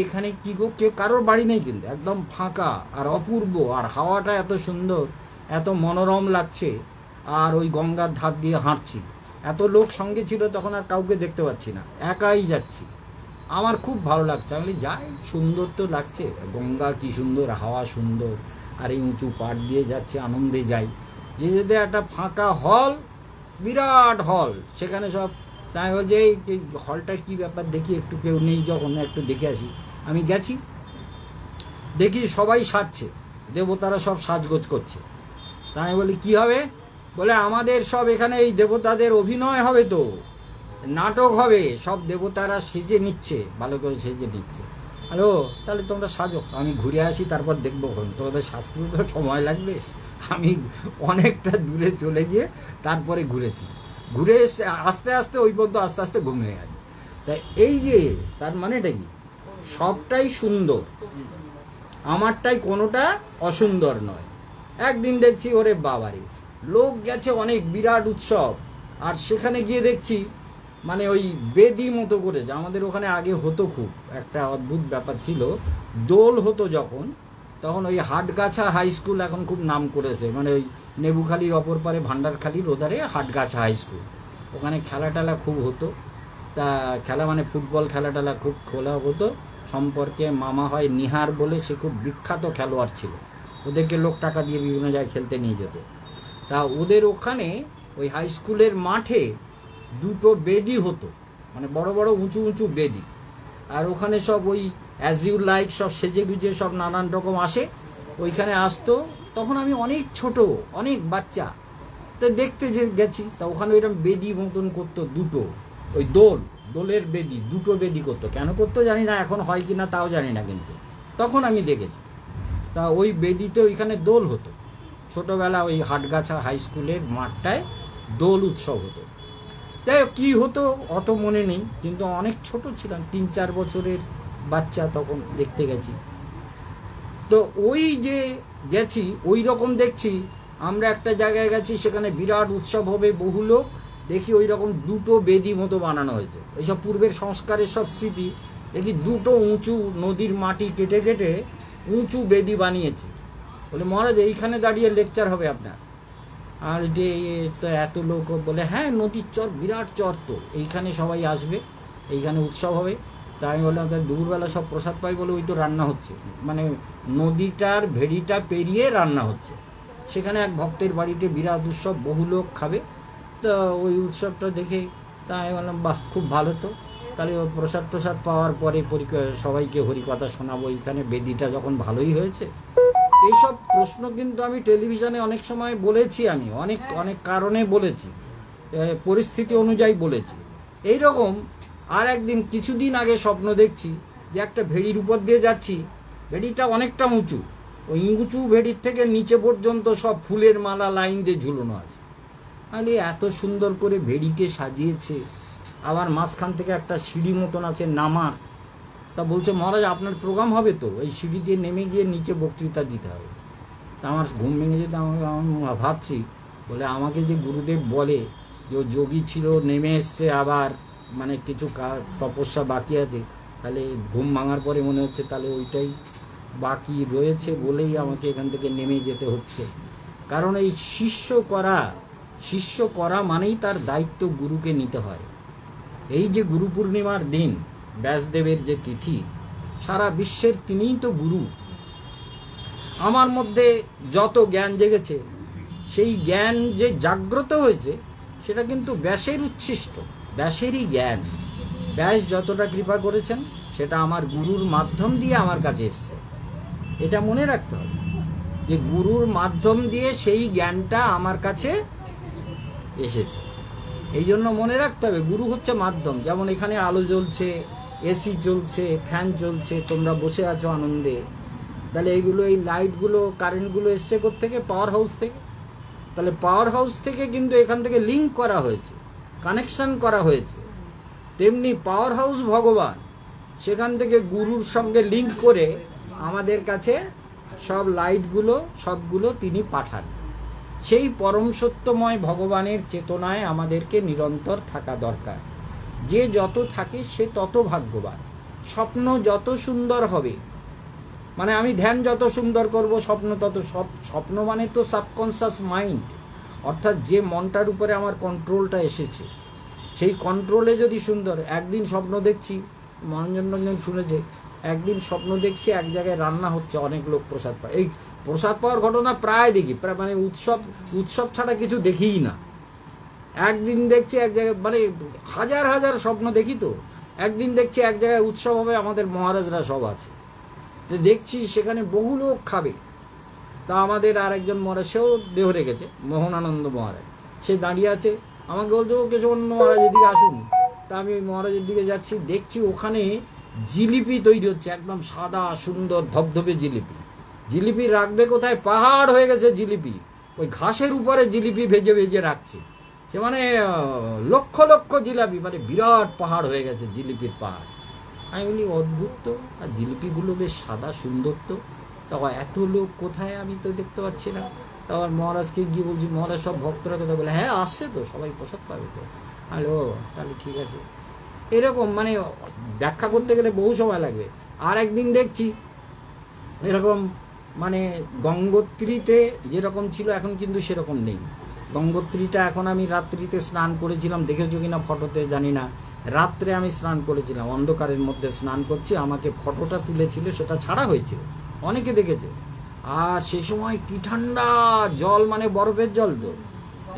এখানে কি গো, কেউ কারোর বাড়ি নেই, কিন্তু একদম ফাঁকা আর অপূর্ব, আর হাওয়াটা এত সুন্দর, এত মনোরম লাগছে। আর ওই গঙ্গার ধার দিয়ে হাঁটছি, এত লোক সঙ্গে ছিল তখন আর কাউকে দেখতে পাচ্ছি না, একাই যাচ্ছি। আমার খুব ভালো লাগছে, আমি যাই, সুন্দর তো লাগছে, গঙ্গা কি সুন্দর, হাওয়া সুন্দর, আর এই উঁচু পাড় দিয়ে যাচ্ছে, আনন্দে যাই। যে যেতে একটা ফাঁকা হল, বিরাট হল, সেখানে সব। তাই বলছে এই হলটা কি ব্যাপার দেখি, একটু কেউ নেই যখন, একটু দেখে আসি। আমি গেছি, দেখি সবাই সাজছে, দেবতারা সব সাজগোজ করছে। তাই বলি কি হবে, বলে আমাদের সব এখানে এই দেবতাদের অভিনয় হবে, তো নাটক হবে, সব দেবতারা সেজে নিচ্ছে, ভালো করে সেজে নিচ্ছে। হ্যালো, তাহলে তোমরা সাজো, আমি ঘুরে আসি, তারপর দেখবো, তোমাদের সাজতে তো সময় লাগবে। আমি অনেকটা দূরে চলে গিয়ে তারপরে ঘুরেছি, ঘুরে আস্তে আস্তে ওই পর্যন্ত আস্তে আস্তে ঘুমিয়ে গেছে। তাই এই যে তার মানেটা কি, সবটাই সুন্দর, আমারটাই কোনোটা অসুন্দর নয়। একদিন দেখছি ওরে বাবারে, লোক গেছে অনেক, বিরাট উৎসব, আর সেখানে গিয়ে দেখছি মানে ওই বেদি মতো করেছে। আমাদের ওখানে আগে হতো, খুব একটা অদ্ভুত ব্যাপার ছিল, দোল হতো যখন, তখন ওই হাটগাছা হাই স্কুল এখন খুব নাম করেছে, মানে ওই নেবুখালির অপর পারে ভান্ডারখালির ওধারে হাটগাছা হাই স্কুল, ওখানে খেলা টেলা খুব হতো। তা খেলা মানে ফুটবল খেলা টেলা খুব খোলা হতো। সম্পর্কে মামা হয় নিহার বলে, সে খুব বিখ্যাত খেলোয়াড় ছিল, ওদেরকে লোক টাকা দিয়ে বিভিন্ন জায়গায় খেলতে নিয়ে যেত। তা ওদের ওখানে ওই হাই স্কুলের মাঠে 2টো বেদি হতো, মানে বড় বড় উঁচু উঁচু বেদি, আর ওখানে সব ওই অ্যাজ ইউ লাইক সব সেজে গুজে সব নানান রকম আসে, ওইখানে আসতো। তখন আমি অনেক ছোট, অনেক বাচ্চা, তো দেখতে যে গেছি, তা ওখানে ওইরকম বেদি মতন করতো 2টো, ওই দোলের বেদি 2টো বেদি করতো। কেন করতো জানি না, এখন হয় কি না তাও জানি না, কিন্তু তখন আমি দেখেছি। তা ওই বেদিতে ওইখানে দোল হতো, ছোটবেলা ওই হাটগাছা হাই স্কুলের মাঠটায় দোল উৎসব হতো। তাই কি হতো অত মনে নেই, কিন্তু অনেক ছোট ছিলাম, 3-4 বছরের বাচ্চা, তখন দেখতে গেছি। তো ওই যে গেছি, ওই রকম দেখছি আমরা একটা জায়গায় গেছি, সেখানে বিরাট উৎসব হবে, বহু লোক, দেখি ওই রকম 2টো বেদি মতো বানানো হয়েছে, এইসব পূর্বের সংস্কারের সব স্মৃতি। দেখি 2টো উঁচু নদীর মাটি কেটে কেটে উঁচু বেদি বানিয়েছে। বলে মহারাজ এইখানে দাঁড়িয়ে লেকচার হবে আপনার? আর যে তো এত লোক, বলে হ্যাঁ নদীর চর, বিরাট চর, তো এইখানে সবাই আসবে, এইখানে উৎসব হবে। তাই আমি বললাম দুপুরবেলা সব প্রসাদ পাই, বলে ওই তো রান্না হচ্ছে, মানে নদীটার ভেড়িটা পেরিয়ে রান্না হচ্ছে, সেখানে এক ভক্তের বাড়িতে বিরাট উৎসব, বহু লোক খাবে। তো ওই উৎসবটা দেখে তাই আমি বললাম বাহ, খুব ভালো, তো তাহলে ওই প্রসাদ টসাদ পাওয়ার পরে সবাইকে হরিকথা শোনাবো, এইখানে বেদিটা যখন ভালোই হয়েছে। এইসব প্রশ্ন কিন্তু আমি টেলিভিশনে অনেক সময় বলেছি, আমি অনেক অনেক কারণে বলেছি, পরিস্থিতি অনুযায়ী বলেছি। এইরকম আর একদিন কিছুদিন আগে স্বপ্ন দেখছি যে একটা ভেড়ির উপর দিয়ে যাচ্ছি, ভেড়িটা অনেকটা উঁচু, ওই উঁচু ভেড়ির থেকে নিচে পর্যন্ত সব ফুলের মালা লাইন দিয়ে ঝুলানো আছে, আরে এত সুন্দর করে ভেড়িকে সাজিয়েছে, আবার মাঝখান থেকে একটা সিঁড়ি মতন আছে নামার। তা বলছে মহারাজ আপনার প্রোগ্রাম হবে তো, এই সিঁড়ি দিয়ে নেমে গিয়ে নিচে বক্তৃতা দিতে হবে। তা আমার ঘুম ভেঙে যেতে আমি ভাবছি, বলে আমাকে যে গুরুদেব বলে যে ও যোগী ছিল, নেমে এসছে, আবার মানে কিছু কাজ তপস্যা বাকি আছে, তাহলে ঘুম ভাঙার পরে মনে হচ্ছে তাহলে ওইটাই বাকি রয়েছে বলেই আমাকে এখান থেকে নেমে যেতে হচ্ছে। কারণ এই শিষ্য করা মানেই তার দায়িত্ব গুরুকে নিতে হয়। এই যে গুরু পূর্ণিমার দিন, ব্যাসদেবের যে তিথি, সারা বিশ্বের তিনিই তো গুরু। আমার মধ্যে যত জ্ঞান জেগেছে, সেই জ্ঞান যে জাগ্রত হয়েছে সেটা কিন্তু ব্যাসের উচ্ছিষ্ট, ব্যাসেরই জ্ঞান। ব্যাস যতটা কৃপা করেছেন সেটা আমার গুরুর মাধ্যম দিয়ে আমার কাছে এসছে। এটা মনে রাখতে হবে যে গুরুর মাধ্যম দিয়ে সেই জ্ঞানটা আমার কাছে এসেছে। এই জন্য মনে রাখতে হবে গুরু হচ্ছে মাধ্যম। যেমন এখানে আলো জ্বলছে, এসি চলছে, ফ্যান চলছে, তোমরা বসে আছো আনন্দে, তাহলে এইগুলো, এই লাইটগুলো, কারেন্টগুলো এসছে কোত্থেকে? পাওয়ার হাউস থেকে। তাহলে পাওয়ার হাউস থেকে কিন্তু এখান থেকে লিঙ্ক করা হয়েছে, কানেকশন করা হয়েছে। তেমনি পাওয়ার হাউস ভগবান, সেখান থেকে গুরুর সঙ্গে লিঙ্ক করে আমাদের কাছে সব লাইটগুলো সবগুলো তিনি পাঠান। সেই পরম সত্যময় ভগবানের চেতনায় আমাদেরকে নিরন্তর থাকা দরকার। যে যত থাকে সে তত ভাগ্যবান। স্বপ্ন যত সুন্দর হবে, মানে আমি ধ্যান যত সুন্দর করব, স্বপ্ন তত। স্বপ্ন মানে তো সাবকনসিয়াস মাইন্ড, অর্থাৎ যে মনটার উপরে আমার কন্ট্রোলটা এসেছে, সেই কন্ট্রোলে যদি সুন্দর। একদিন স্বপ্ন দেখছি, মনোরঞ্জন রঞ্জন শুনেছে, একদিন স্বপ্ন দেখছি এক জায়গায় রান্না হচ্ছে, অনেক লোক প্রসাদ পায়। এই প্রসাদ পাওয়ার ঘটনা প্রায় দেখি, প্রায় মানে উৎসব ছাড়া কিছু দেখিই না। একদিন দেখছি এক জায়গায়, মানে হাজার হাজার স্বপ্ন দেখি তো, একদিন দেখছি এক জায়গায় উৎসব হবে, আমাদের মহারাজরা সব আছে, তো দেখছি সেখানে বহু লোক খাবে। তা আমাদের আর একজন মহারাজ, সেও দেহ রেখেছে, মোহনানন্দ মহারাজ, সে দাঁড়িয়ে আছে, আমাকে বলতো কেশবন মহারাজ এদিকে আসুন। তা আমি মহারাজের দিকে যাচ্ছি, দেখছি ওখানে জিলিপি তৈরি হচ্ছে, একদম সাদা সুন্দর ধবধবে জিলিপি। জিলিপি রাখবে কোথায়? পাহাড় হয়ে গেছে জিলিপি, ওই ঘাসের উপরে জিলিপি ভেজে ভেজে রাখছে। সে মানে লক্ষ লক্ষ জিলাপি, মানে বিরাট পাহাড় হয়ে গেছে, জিলিপির পাহাড়। আমি বলি অদ্ভুত তো, আর জিলিপিগুলো বেশ সাদা সুন্দর তো, তারপর এত লোক কোথায়, আমি তো দেখতে পাচ্ছি না। তারপর মহারাজকে গিয়ে বলছি, মহারাজ সব ভক্তরা কথা বলে, হ্যাঁ আসছে তো, সবাই প্রসাদ পাবে তো। হ্যালো, তাহলে ঠিক আছে। এরকম মানে ব্যাখ্যা করতে গেলে বহু সময় লাগবে। আর একদিন দেখছি এরকম, মানে গঙ্গোত্রীতে যেরকম ছিল এখন কিন্তু সেরকম নেই। গঙ্গোত্রীটা এখন, আমি রাত্রিতে স্নান করেছিলাম, দেখেছো কিনা ফটোতে জানি না, রাত্রে আমি স্নান করেছিলাম, অন্ধকারের মধ্যে স্নান করছি, আমাকে ফটোটা তুলেছিল, সেটা ছাড়া হয়েছিল, অনেকে দেখেছে। আর সে সময় কি ঠান্ডা জল, মানে বরফের জল তো।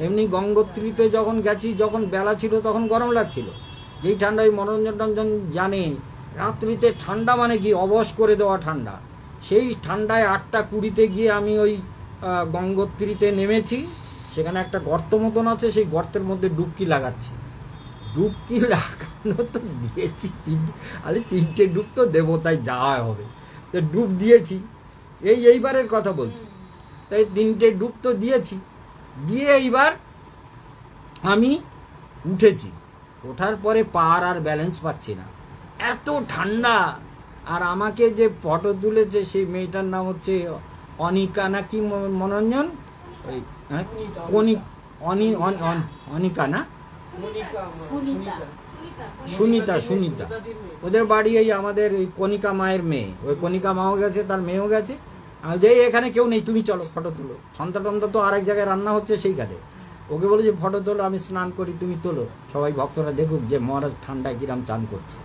এমনি গঙ্গোত্রীতে যখন গেছি, যখন বেলা ছিল তখন গরম লাগছিল, যেই ঠান্ডা ওই মনোরঞ্জন রঞ্জন জানে, রাত্রিতে ঠান্ডা মানে কি, অবশ করে দেওয়া ঠান্ডা। সেই ঠান্ডায় 8:20 গিয়ে আমি ওই গঙ্গোত্রীতে নেমেছি, সেখানে একটা গর্ত মতন আছে, সেই গর্তের মধ্যে ডুবকি লাগাচ্ছি। ডুবকি লাগানো তো দিয়েছি, 3টে ডুব তো দেবো, তাই যাওয়া হবে, তো ডুব দিয়েছি। এইবারের কথা বলছি, তাই 3টে ডুব তো দিয়েছি, দিয়ে এইবার আমি উঠেছি। ওঠার পরে পার আর ব্যালেন্স পাচ্ছি না, এত ঠান্ডা। আর আমাকে যে ফটো তুলেছে সেই মেয়েটার নাম হচ্ছে অনিকা নাকি মনোরঞ্জন, ওই অনিকা না, সুনিতা। ওদের বাড়ি এই আমাদের ওই কণিকা মায়ের মেয়ে, ওই কণিকা মাও গেছে, তার মেয়েও গেছে। যে এখানে কেউ নেই, তুমি চলো ফটো তুলো। সন্ধ্যা টন্ধ্যা তো আরেক জায়গায় রান্না হচ্ছে সেইখানে। ওকে বলে যে ফটো তোলো, আমি স্নান করি, তুমি তোলো, সবাই ভক্তরা দেখুক যে মহারাজ ঠান্ডায় কিরাম চান করছে।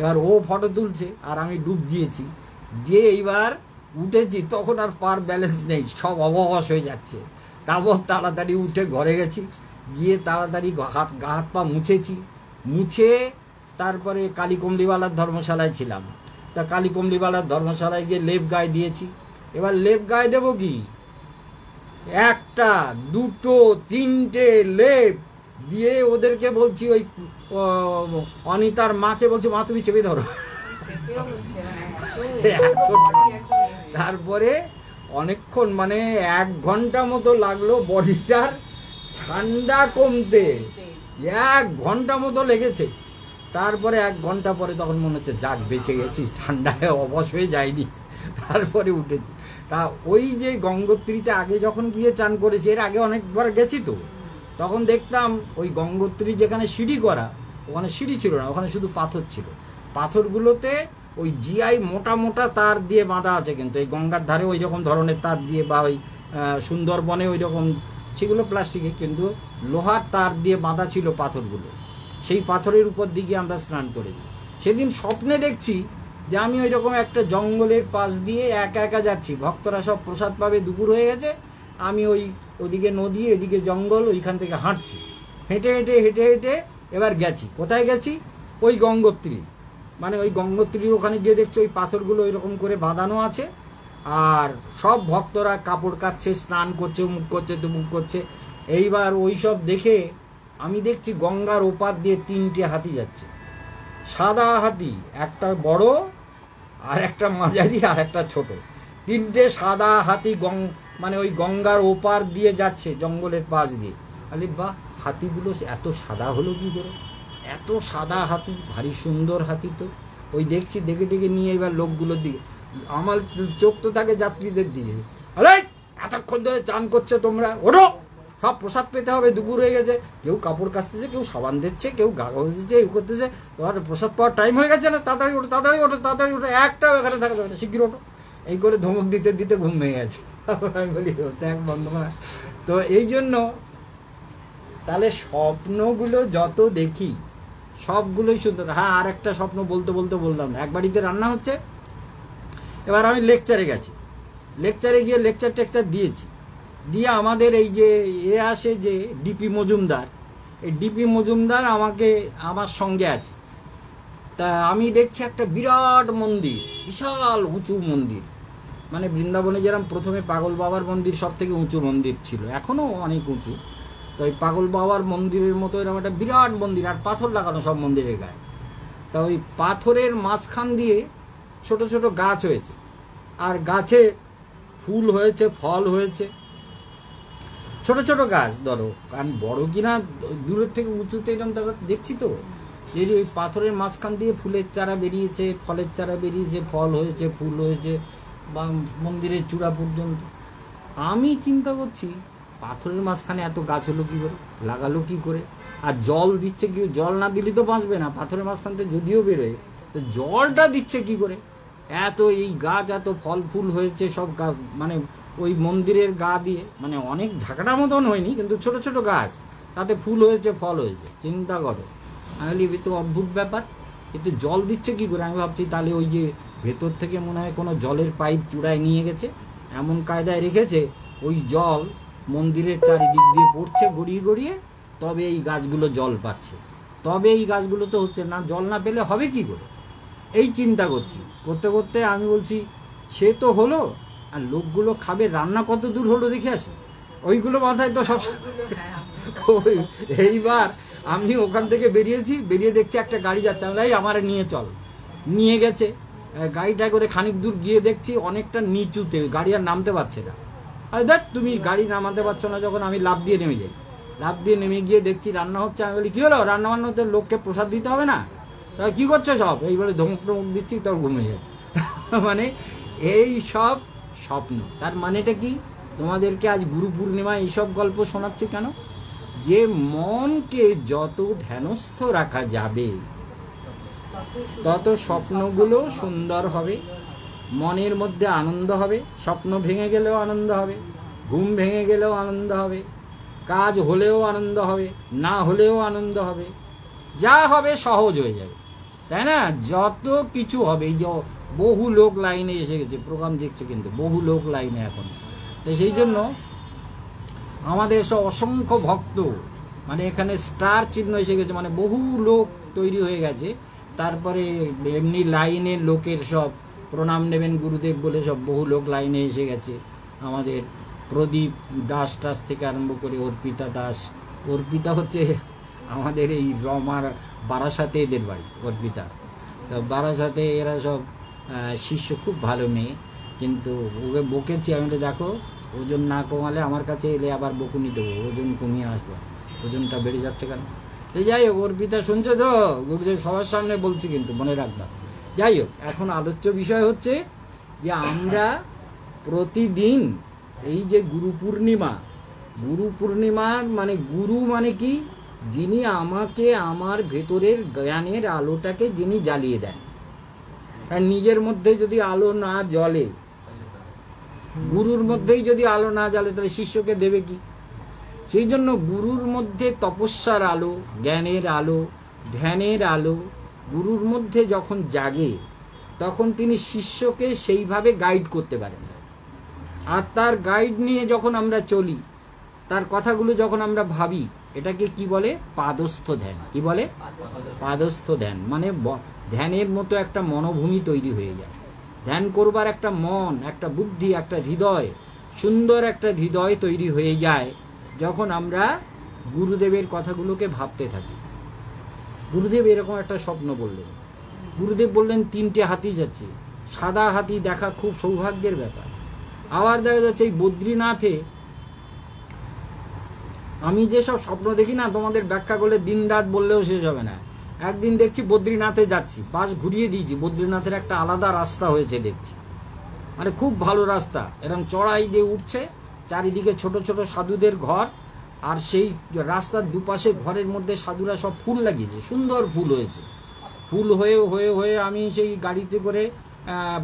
এবার ও ফটো তুলছে আর আমি ডুব দিয়েছি, দিয়ে এইবার উঠেছি, তখন আর পার ব্যালেন্স নেই, সব অবশ হয়ে যাচ্ছে। তারপর তাড়াতাড়ি উঠে ঘরে গেছি, গিয়ে তাড়াতাড়ি গা হাত পা মুছেছি, মুছে তারপরে কালীকমলিওয়ালার ধর্মশালায় ছিলাম। তা কালীকমলিওয়ালার ধর্মশালায় গিয়ে লেপ গায়ে দিয়েছি। এবার লেপ গায়ে দেবো কি, 1টা 2টো 3টে লেপ দিয়ে ওদেরকে বলছি, ওই অনিতার মাকে বলছি, মা তুমি চেপে ধরো। তারপরে অনেকক্ষণ, মানে 1 ঘন্টা মতো লাগলো বডিটার ঠান্ডা কমতে 1 ঘন্টা মতো লেগেছে। তারপরে 1 ঘন্টা পরে তখন মনে হচ্ছে যাক বেঁচে গেছি, ঠান্ডায় অবশ হয়ে যায়নি। তারপরে উঠেছি। তা ওই যে গঙ্গোত্রীতে আগে যখন গিয়ে চান করেছি, এর আগে অনেকবার গেছি তো, তখন দেখতাম ওই গঙ্গোত্রী যেখানে সিঁড়ি করা, ওখানে সিঁড়ি ছিল না, ওখানে শুধু পাথর ছিল। পাথরগুলোতে ওই জিআই মোটা মোটা তার দিয়ে বাঁধা আছে, কিন্তু এই গঙ্গার ধারে ওই রকম ধরনের তার দিয়ে, বা ওই সুন্দরবনে ওই রকম সেগুলো প্লাস্টিকে, কিন্তু লোহার তার দিয়ে বাঁধা ছিল পাথরগুলো। সেই পাথরের উপর দিকে আমরা স্নান করেছি। সেদিন স্বপ্নে দেখছি যে আমি ওই রকম একটা জঙ্গলের পাশ দিয়ে একা একা যাচ্ছি, ভক্তরা সব প্রসাদ পাবে, দুপুর হয়ে গেছে, আমি ওদিকে নদী এদিকে জঙ্গল, ওইখান থেকে হাঁটছি, হেঁটে হেঁটে হেঁটে হেঁটে এবার গেছি। কোথায় গেছি? ওই গঙ্গোত্রী, মানে ওই গঙ্গোত্রীর ওখানে গিয়ে দেখছি ওই পাথরগুলো ওই রকম করে বাঁধানো আছে, আর সব ভক্তরা কাপড় কাচ্ছে, স্নান করছে, মুখ করছে, মুখ করছে। এইবার ওই সব দেখে আমি দেখছি গঙ্গার ওপার দিয়ে 3টে হাতি যাচ্ছে, সাদা হাতি, একটা বড় আর একটা মাঝারি আর একটা ছোট, 3টে সাদা হাতি মানে ওই গঙ্গার ওপার দিয়ে যাচ্ছে জঙ্গলের পাশ দিয়ে। আরে বাহ, হাতিগুলো এত সাদা হলো কি করে? এত সাদা হাতি, ভারী সুন্দর হাতি তো। ওই দেখছি, দেখে ডেকে নিয়ে এবার লোকগুলোর দিকে, আমার চোখ তো থাকে যাত্রীদের দিকে। আরে এতক্ষণ ধরে চান করছো তোমরা, ওঠো, সব প্রসাদ পেতে হবে, দুপুর হয়ে গেছে। কেউ কাপড় কাচতেছে, কেউ সাবান দিচ্ছে, কেউ গা ঘষছে, এই করতেছে, তোমার প্রসাদ পাওয়ার টাইম হয়ে গেছে না, তাড়াতাড়ি ওঠো, তাড়াতাড়ি ওঠো, তাড়াতাড়ি ওঠো, একটাও এখানে থাকা যাবে না, শীঘ্র ওঠো। এই করে ধমক দিতে দিতে ঘুম ভেঙে গেছে। আমি বলি এক বন্ধ না। তো এই জন্য তাহলে স্বপ্নগুলো যত দেখি সবগুলোই সুন্দর। হ্যাঁ, আর একটা স্বপ্ন বলতে বলতে বললাম না। এক বাড়িতে রান্না হচ্ছে, এবার আমি লেকচারে গেছি, লেকচারে গিয়ে লেকচার টেকচার দিয়েছি, দিয়ে আমাদের এই যে আসে যে ডিপি মজুমদার, এই ডিপি মজুমদার আমার সঙ্গে আছে। তা আমি দেখছি একটা বিরাট মন্দির, বিশাল উঁচু মন্দির, মানে বৃন্দাবনে যেরকম প্রথমে পাগল বাবার মন্দির সব থেকে উঁচু মন্দির ছিল, এখনও অনেক উঁচু। তো ওই পাগল বাবার মন্দিরের মতো এরকম একটা বিরাট মন্দির, আর পাথর লাগানো সব মন্দিরের গায়ে। তা ওই পাথরের মাঝখান দিয়ে ছোট ছোট গাছ হয়েছে, আর গাছে ফুল হয়েছে, ফল হয়েছে, ছোট ছোট গাছ ধরো, কারণ বড় কিনা দূরের থেকে উঁচুতে এরকম দেখছি তো, যে ওই পাথরের মাঝখান দিয়ে ফুলের চারা বেরিয়েছে, ফলের চারা বেরিয়েছে, ফল হয়েছে, ফুল হয়েছে, বা মন্দিরের চূড়া পর্যন্ত। আমি চিন্তা করছি পাথরের মাঝখানে এত গাছ হলো কি করে, লাগালো কি করে? আর জল দিচ্ছে কি? জল না দিলে তো বাঁচবে না, পাথরের মাঝখান থেকে যদিও বেরোয়, তো জলটা দিচ্ছে কি করে? এত এই গাছ, এত ফল ফুল হয়েছে সব, মানে ওই মন্দিরের গা দিয়ে, মানে অনেক ঝাঁকড়া মতন হয়নি, কিন্তু ছোট ছোট গাছ, তাতে ফুল হয়েছে, ফল হয়েছে। চিন্তা করো, আমি তো অদ্ভুত ব্যাপার, কিন্তু জল দিচ্ছে কি করে? আমি ভাবছি তাহলে ওই যে ভেতর থেকে মনে হয় কোনো জলের পাইপ চূড়ায় নিয়ে গেছে, এমন কায়দায় রেখেছে ওই জল মন্দিরের চারিদিক দিয়ে পড়ছে গড়িয়ে গড়িয়ে, তবে এই গাছগুলো জল পাচ্ছে। তবে এই গাছগুলো তো হচ্ছে না, জল না পেলে হবে কি করে? এই চিন্তা করছি, করতে করতে আমি বলছি সে তো হলো, আর লোকগুলো খাবে, রান্না কত দূর হলো দেখে আসি, ওইগুলো মাথায় তো সব। এইবার আমি ওখান থেকে বেরিয়েছি, বেরিয়ে দেখছি একটা গাড়ি যাচ্ছে, আমি আমার নিয়ে চল, নিয়ে গেছে। গাড়িটা করে খানিক দূর গিয়ে দেখছি অনেকটা নিচুতে, গাড়ি আর নামতে পারছে না। আরে দেখ, তুমি গাড়ি নামাতে পারছো না যখন, আমি লাফ দিয়ে নেমে যাই। লাফ দিয়ে নেমে গিয়ে দেখছি রান্না হচ্ছে। আমি বলি কি হলো, রান্না বান্না হতে লোককে প্রসাদ দিতে হবে না? কি করছো সব? এইবারে ধমক টমক দিচ্ছি, তোর ঘুমিয়ে যাচ্ছে। মানে এই সব স্বপ্ন। তার মানেটা কি? তোমাদেরকে আজ গুরু পূর্ণিমায় এইসব গল্প শোনাচ্ছি কেন? যে মনকে যত ধ্যানস্থ রাখা যাবে তত স্বপ্নগুলো সুন্দর হবে, মনের মধ্যে আনন্দ হবে, স্বপ্ন ভেঙে গেলেও আনন্দ হবে, ঘুম ভেঙে গেলেও আনন্দ হবে, কাজ হলেও আনন্দ হবে, না হলেও আনন্দ হবে, যা হবে সহজ হয়ে যাবে, তাই না? যত কিছু হবে, এই যে বহু লোক লাইনে এসে গেছে, প্রোগ্রাম দেখছে কিন্তু বহু লোক লাইনে এখন। তো সেই জন্য আমাদের সব অসংখ্য ভক্ত, মানে এখানে স্টার চিহ্ন এসে গেছে, মানে বহু লোক তৈরি হয়ে গেছে। তারপরে এমনি লাইনে লোকের সব প্রণাম নেবেন গুরুদেব বলে সব বহু লোক লাইনে এসে গেছে। আমাদের প্রদীপ দাস টাস থেকে আরম্ভ করে অর্পিতা দাস, অর্পিতা হচ্ছে আমাদের এই রমার বারাসাতে এদের বাড়ি, অর্পিতা। তো বারাসাতে এরা সব শিষ্য, খুব ভালো মেয়ে, কিন্তু ওকে বকেছি আমি, দেখো ওজন না কমালে আমার কাছে এলে আবার বকুনি দেবো, ওজন কমিয়ে আসবো, ওজনটা বেড়ে যাচ্ছে কেন। তো যাই হোক, অর্পিতা শুনছো তো, গুরুদেব সবার সামনে বলছি কিন্তু মনে রাখবা। যাই হোক, এখন আলোচ্য বিষয় হচ্ছে যে আমরা প্রতিদিন এই যে গুরু পূর্ণিমার মানে গুরু মানে কি, যিনি আমাকে আমার ভেতরের জ্ঞানের আলোটাকে যিনি জ্বালিয়ে দেন। আর নিজের মধ্যে যদি আলো না জ্বলে, গুরুর মধ্যেই যদি আলো না জ্বলে, তাহলে শিষ্যকে দেবে কি? সেই জন্য গুরুর মধ্যে তপস্যার আলো, জ্ঞানের আলো, ধ্যানের আলো গুরুর মধ্যে যখন জাগে, তখন তিনি শিষ্যকে সেইভাবে গাইড করতে পারেন। আর তার গাইড নিয়ে যখন আমরা চলি, তার কথাগুলো যখন আমরা ভাবি, এটাকে কি বলে? পাদস্থ ধ্যান। কি বলে? পাদস্থ ধ্যান। মানে ধ্যানের মতো একটা মনোভূমি তৈরি হয়ে যায়। ধ্যান করবার একটা মন, একটা বুদ্ধি, একটা হৃদয়, সুন্দর একটা হৃদয় তৈরি হয়ে যায় যখন আমরা গুরুদেবের কথাগুলোকে ভাবতে থাকি। গুরুদেব এরকম একটা স্বপ্ন বললেন। গুরুদেব বললেন 3টে হাতি যাচ্ছে, সাদা হাতি দেখা খুব সৌভাগ্যের ব্যাপার। আবার দেখা যাচ্ছে এই বদ্রীনাথে, আমি যেসব স্বপ্ন দেখি না, তোমাদের ব্যাখ্যা করলে দিন রাত বললেও শেষ হবে না। একদিন দেখছি বদ্রীনাথে যাচ্ছি, বাস ঘুরিয়ে দিয়েছি, বদ্রীনাথের একটা আলাদা রাস্তা হয়েছে দেখছি, মানে খুব ভালো রাস্তা, এরকম চড়াই দিয়ে উঠছে, চারিদিকে ছোট ছোট সাধুদের ঘর, আর সেই রাস্তার দুপাশে ঘরের মধ্যে সাধুরা সব ফুল লাগিয়েছে, সুন্দর ফুল হয়েছে। ফুল হয়ে হয়ে হয়ে আমি সেই গাড়িতে করে,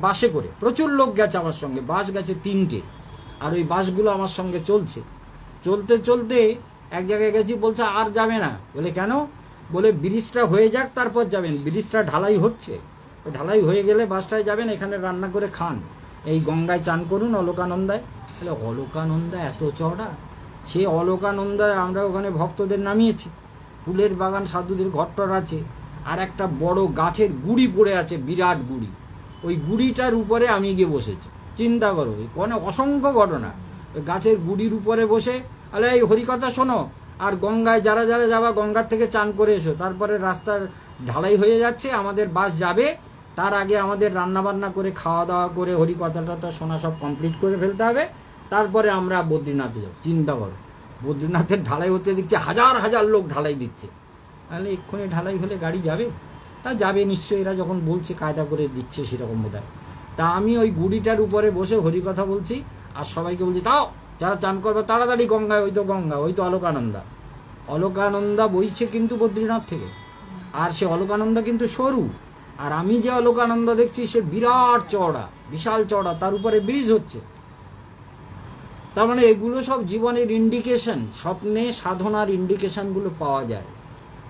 বাসে করে, প্রচুর লোক গেছে আমার সঙ্গে, বাস গেছে 3টে, আর ওই বাসগুলো আমার সঙ্গে চলছে। চলতে চলতে এক জায়গায় গেছি, বলছে আর যাবে না। বলে কেন? বলে ব্রিজটা হয়ে যাক তারপর যাবেন, ব্রিজটা ঢালাই হচ্ছে, ঢালাই হয়ে গেলে বাসটায় যাবেন, এখানে রান্না করে খান, এই গঙ্গায় চান করুন অলকানন্দায়। বলে অলকানন্দা এত চড়া? সে অলকানন্দায় আমরা ওখানে ভক্তদের নামিয়েছি, ফুলের বাগান, সাধুদের ঘরটর আছে, আর একটা বড় গাছের গুড়ি পড়ে আছে, বিরাট গুড়ি, ওই গুড়িটার উপরে আমি গিয়ে বসেছি। চিন্তা করো, কোনো অসংখ্য ঘটনা। ওই গাছের গুড়ির উপরে বসে, আরে এই হরিকথা শোনো, আর গঙ্গায় যারা যারা যাবা গঙ্গার থেকে চান করে এসো, তারপরে রাস্তার ঢালাই হয়ে যাচ্ছে, আমাদের বাস যাবে, তার আগে আমাদের রান্নাবান্না করে খাওয়া দাওয়া করে হরিকথাটা শোনা সব কমপ্লিট করে ফেলতে হবে, তারপরে আমরা বদ্রীনাথে যাব। চিন্তা করো, বদ্রীনাথের ঢালাই হচ্ছে, দেখছি হাজার হাজার লোক ঢালাই দিচ্ছে। তাহলে এক্ষুনি ঢালাই হলে গাড়ি যাবে? তা যাবে নিশ্চয়ই, এরা যখন বলছে কায়দা করে দিচ্ছে সেরকম বোধ হয়। তা আমি ওই গুড়িটার উপরে বসে হরিকথা বলছি, আর সবাইকে বলছি তাও যারা চান করবে তাড়াতাড়ি গঙ্গায়, ওই তো গঙ্গা, ওই তো অলকানন্দা। অলকানন্দা বইছে কিন্তু বদ্রীনাথ থেকে, আর সে অলকানন্দা কিন্তু সরু, আর আমি যে অলকানন্দা দেখছি সে বিরাট চওড়া, বিশাল চওড়া, তার উপরে ব্রিজ হচ্ছে। তার মানে এগুলো সব জীবনের ইন্ডিকেশন, স্বপ্নে সাধনার ইন্ডিকেশনগুলো পাওয়া যায়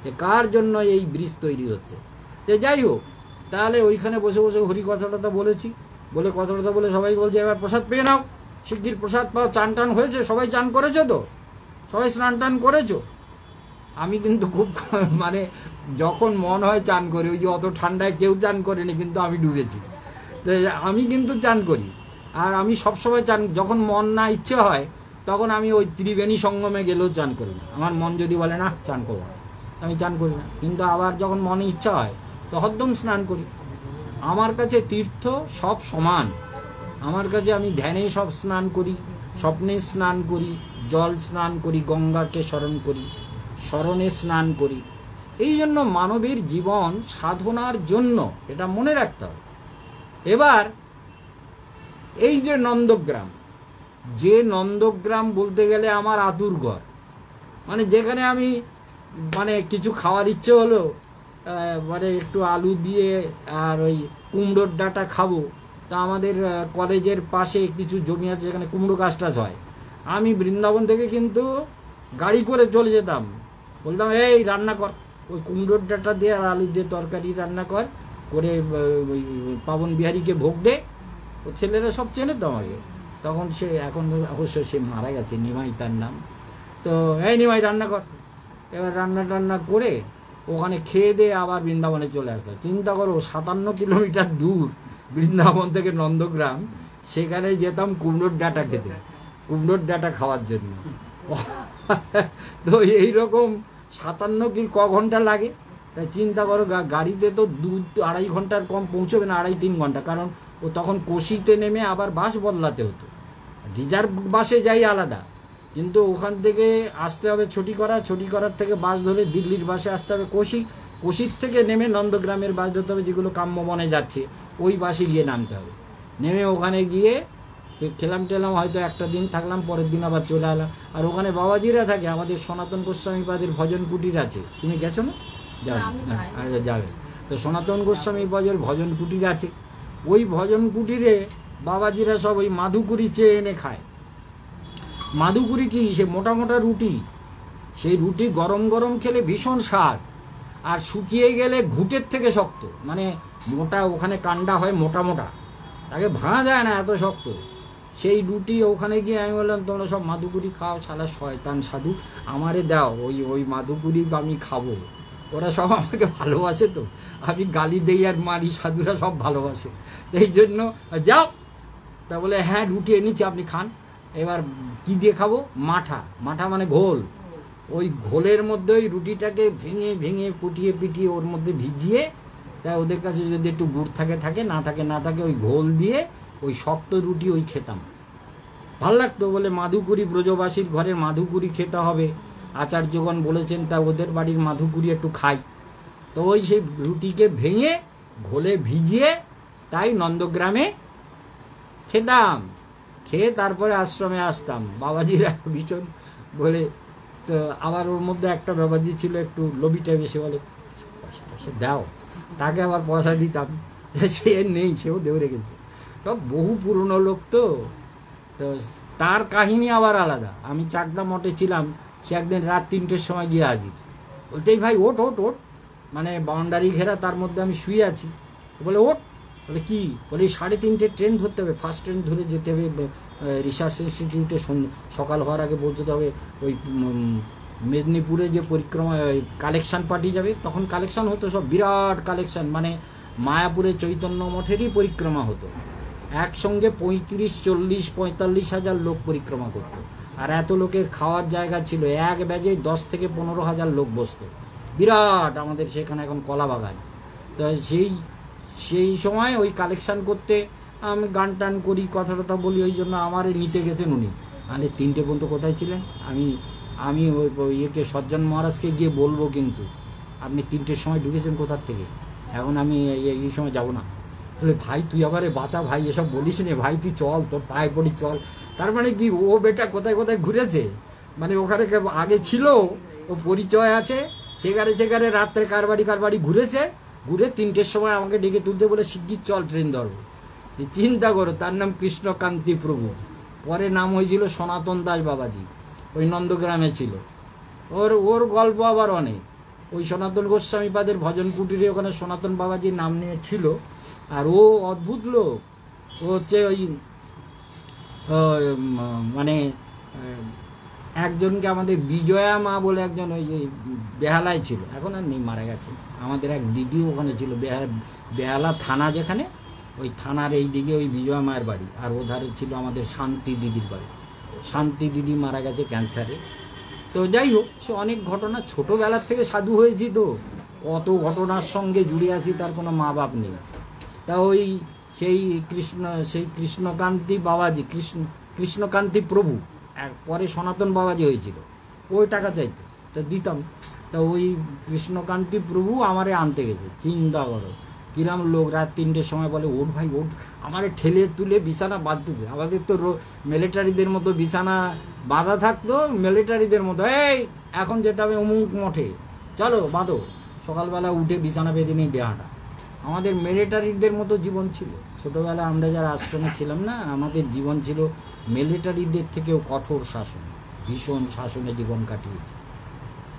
যে কার জন্য এই ব্রিজ তৈরি হচ্ছে। যে যাই হোক, তাহলে ওইখানে বসে বসে হরিকথাটা বলেছি, বলে কথাটা বলে সবাই বলছে এবার প্রসাদ পেয়ে নাও, শিগগির প্রসাদ পাও, চান টান হয়েছে, সবাই চান করেছো তো, সবাই স্নান টান করেছো? আমি কিন্তু খুব মানে যখন মন হয় চান করি, ওই যে অত ঠান্ডায় কেউ চান করেনি, কিন্তু আমি ডুবেছি, তো আমি কিন্তু চান করি। আর আমি সবসময় চান, যখন মন না ইচ্ছে হয় তখন আমি ওই ত্রিবেণী সঙ্গমে গেলেও চান করি না। আমার মন যদি বলে না চান করবো, আমি চান করি না, কিন্তু আবার যখন মনে ইচ্ছা হয় তো হরদম স্নান করি। আমার কাছে তীর্থ সব সমান, আমার কাছে আমি ধ্যানে সব স্নান করি, স্বপ্নে স্নান করি, জল স্নান করি, গঙ্গাকে স্মরণ করি, স্মরণে স্নান করি। এই জন্য মানবের জীবন সাধনার জন্য, এটা মনে রাখতে হবে। এবার এই যে নন্দগ্রাম, যে নন্দগ্রাম বলতে গেলে আমার আতুর ঘর, মানে যেখানে আমি মানে কিছু খাওয়ার ইচ্ছে হলো, মানে একটু আলু দিয়ে আর ওই কুমড়োর ডাঁটা খাবো, তা আমাদের কলেজের পাশে কিছু জমি আছে যেখানে কুমড়ো গাছ টাছ হয়। আমি বৃন্দাবন থেকে কিন্তু গাড়ি করে চলে যেতাম, বলতাম এই রান্না কর, ওই কুমড়োর ডাঁটা দিয়ে আর আলু দিয়ে তরকারি রান্না করে পাবন বিহারীকে ভোগ দে। ও ছেলেরা সব চেনে তো আমাকে তখন, সে এখন অবশ্য সে মারা গেছে, নিমাই তার নাম। তো এই নিমাই রান্না কর, এবার রান্না টান্না করে ওখানে খেয়ে দিয়ে আবার বৃন্দাবনে চলে আসলো। চিন্তা করো 57 কিলোমিটার দূর বৃন্দাবন থেকে নন্দগ্রাম, সেখানে যেতাম কুমড়োর ডাঁটা খেতে, কুমড়োর ডাঁটা খাওয়ার জন্য। তো এইরকম 57 কি ক ঘন্টা লাগে, তাই চিন্তা করো। গাড়িতে তো 2-2.5 ঘন্টার কম পৌঁছবে না, 2.5-3 ঘন্টা, কারণ ও তখন কোশিতে নেমে আবার বাস বদলাতে হতো। রিজার্ভ বাসে যাই আলাদা, কিন্তু ওখান থেকে আসতে হবে ছটিকরার থেকে বাস ধরে দিল্লির বাসে আসতে হবে কোশির থেকে নেমে নন্দগ্রামের বাস ধরতে হবে, যেগুলো কাম্যবনে যাচ্ছে ওই বাসে গিয়ে নামতে হবে। নেমে ওখানে গিয়ে খেলাম টেলাম, হয়তো একটা দিন থাকলাম, পরের দিন আবার চলে এলাম। আর ওখানে বাবাজিরা থাকে, আমাদের সনাতন গোস্বামীপাদের ভজন কুটির আছে, তুমি গেছো না? যাবে যাবে। তো সনাতন গোস্বামীপাদের ভজন কুটির আছে, ওই ভজন কুটিরে বাবাজিরা সব ওই মাধুকুরি চেয়ে এনে খায়। মাধুকুরি কি? সে মোটা মোটা রুটি, সেই রুটি গরম গরম খেলে ভীষণ স্বাদ, আর শুকিয়ে গেলে ঘুটের থেকে শক্ত, মানে মোটা, ওখানে কান্ডা হয় মোটা মোটা, তাকে ভাঙা যায় না, এত শক্ত সেই রুটি। ওখানে গিয়ে আমি বললাম তোমরা সব মাধুকুরি খাও, শালা শয়তান সাধু, আমারে দাও ওই মাধুকুরি আমি খাবো। ওরা সব আমাকে ভালোবাসে, তো আমি গালি দেই আর মারি, সাধুরা সব ভালোবাসে, এই জন্য যাও। তা বলে হ্যাঁ রুটি এনেছি আপনি খান। এবার কি দিয়ে খাবো? মাঠা মানে ঘোল, ওই ঘোলের মধ্যে ওই রুটিটাকে ভেঙে ভেঙে পিটিয়ে ওর মধ্যে ভিজিয়ে, তাই ওদের কাছে যদি একটু গুড় থাকে, না থাকে ওই ঘোল দিয়ে ওই শক্ত রুটি ওই খেতাম, ভাল লাগতো। বলে মাধুকুরি ব্রজবাসীর ঘরের মাধুকুরি খেতে হবে, আচার্যগণ বলেছেন, তা ওদের বাড়ির মাধুকুরি একটু খাই। তো ওই সেই রুটিকে ভেঙে ঘোলে ভিজিয়ে তাই নন্দগ্রামে খেতাম, খেয়ে তারপরে আশ্রমে আসতাম। বাবাজিরা ভীষণ বলে, তো আবার ওর মধ্যে একটা বাবাজি ছিল একটু লোভী টাইপ, এসে বলে পয়সা দাও, তাকে আবার পয়সা দিতাম, সে নেই, সেও দেও রেখেছে। সব বহু পুরনো লোক, তো তার কাহিনী আবার আলাদা। আমি চাকদা মঠে ছিলাম, সে একদিন রাত 3টের সময় গিয়ে হাজির, বলতেই ভাই ওঠ, মানে বাউন্ডারি ঘেরা, তার মধ্যে আমি শুয়ে আছি, বলে ওঠ। বলে কি? বলে 3:30 ট্রেন ধরতে হবে, ফার্স্ট ট্রেন ধরে যেতে হবে রিসার্চ ইনস্টিটিউটে, সকাল হওয়ার আগে পৌঁছতে হবে। ওই মেদিনীপুরে যে পরিক্রমা কালেকশন পার্টি যাবে, তখন কালেকশন হতো, সব বিরাট কালেকশন, মানে মায়াপুরে চৈতন্য মঠেরই পরিক্রমা হতো, একসঙ্গে 35, 40, 45 হাজার লোক পরিক্রমা করতো। আর এত লোকের খাওয়ার জায়গা ছিল, এক ব্যাজে 10 থেকে 15 হাজার লোক বসতো, বিরাট। আমাদের সেখানে এখন কলা বাগান। তো সেই সময় ওই কালেকশন করতে আমি গান টান করি, কথা টথা বলি, ওই জন্য আমার নিতে গেছেন উনি। মানে 3টে পর্যন্ত কোথায় ছিলেন? আমি ওই ইয়েকে সজ্জন মহারাজকে গিয়ে বলবো, কিন্তু আপনি 3টের সময় ঢুকেছেন কোথার থেকে, এখন আমি এই সময় যাব না। বলে ভাই তুই আবার বাঁচা ভাই, এসব বলিস নে ভাই, তুই চল, তোর পায়ে পড়ি চল। তার মানে কি, ও বেটা কোথায় ঘুরেছে, মানে ওখানে আগে ছিল, ও পরিচয় আছে, সেখানে রাত্রে কার বাড়ি ঘুরেছে, ঘুরে 3টের সময় আমাকে ডেকে তুলতে বলে শিগগির চল ট্রেন ধরবো। চিন্তা করো, তার নাম কৃষ্ণকান্তি প্রভু, পরে নাম হয়েছিল সনাতন দাস বাবাজি, ওই নন্দগ্রামে ছিল। ওর গল্প আবার অনেক, ওই সনাতন গোস্বামীপাদের ভজন কুটিরে ওখানে সনাতন বাবাজির নাম নিয়ে ছিল। আর ও অদ্ভুত লোক, ও হচ্ছে ওই মানে একজনকে আমাদের বিজয়া মা বলে একজন, ওই যে বেহালায় ছিল, এখন আর নেই, মারা গেছে। আমাদের এক দিদি ওখানে ছিল, বেহালা থানা যেখানে, ওই থানার এই দিকে ওই বিজয়া মায়ের বাড়ি, আর ওধারে ছিল আমাদের শান্তি দিদির বাড়ি। শান্তি দিদি মারা গেছে ক্যান্সারে। তো যাই হোক, সে অনেক ঘটনা, ছোটোবেলার থেকে সাধু হয়েছি, তো কত ঘটনার সঙ্গে জুড়ে আছি, তার কোনো মা বাপ নেই। তা ওই সেই কৃষ্ণকান্তি বাবাজি, কৃষ্ণকান্তি প্রভু, পরে সনাতন বাবাজি হয়েছিল, ওই টাকা চাইতো, তা দিতাম। তা ওই কৃষ্ণকান্তি প্রভু আমারে আনতে গেছে, চিন্তা করো কিরাম লোক। রাত 3টের সময় বলে ওঠ ভাই ওঠ, আমারে ঠেলে তুলে বিছানা বাঁধতেছে। আমাদের তো মিলিটারিদের মতো বিছানা বাঁধা থাকতো, মিলিটারিদের মতো, এই এখন যেতে হবে অমুক মঠে, চলো বাঁধো। সকালবেলা উঠে বিছানা বেঁধে নিয়ে দেহাটা। আমাদের মিলিটারিদের মতো জীবন ছিল। ছোটোবেলায় আমরা যারা আশ্রমে ছিলাম না, আমাদের জীবন ছিল মিলিটারিদের থেকেও কঠোর শাসন, ভীষণ শাসনে জীবন কাটিয়েছি।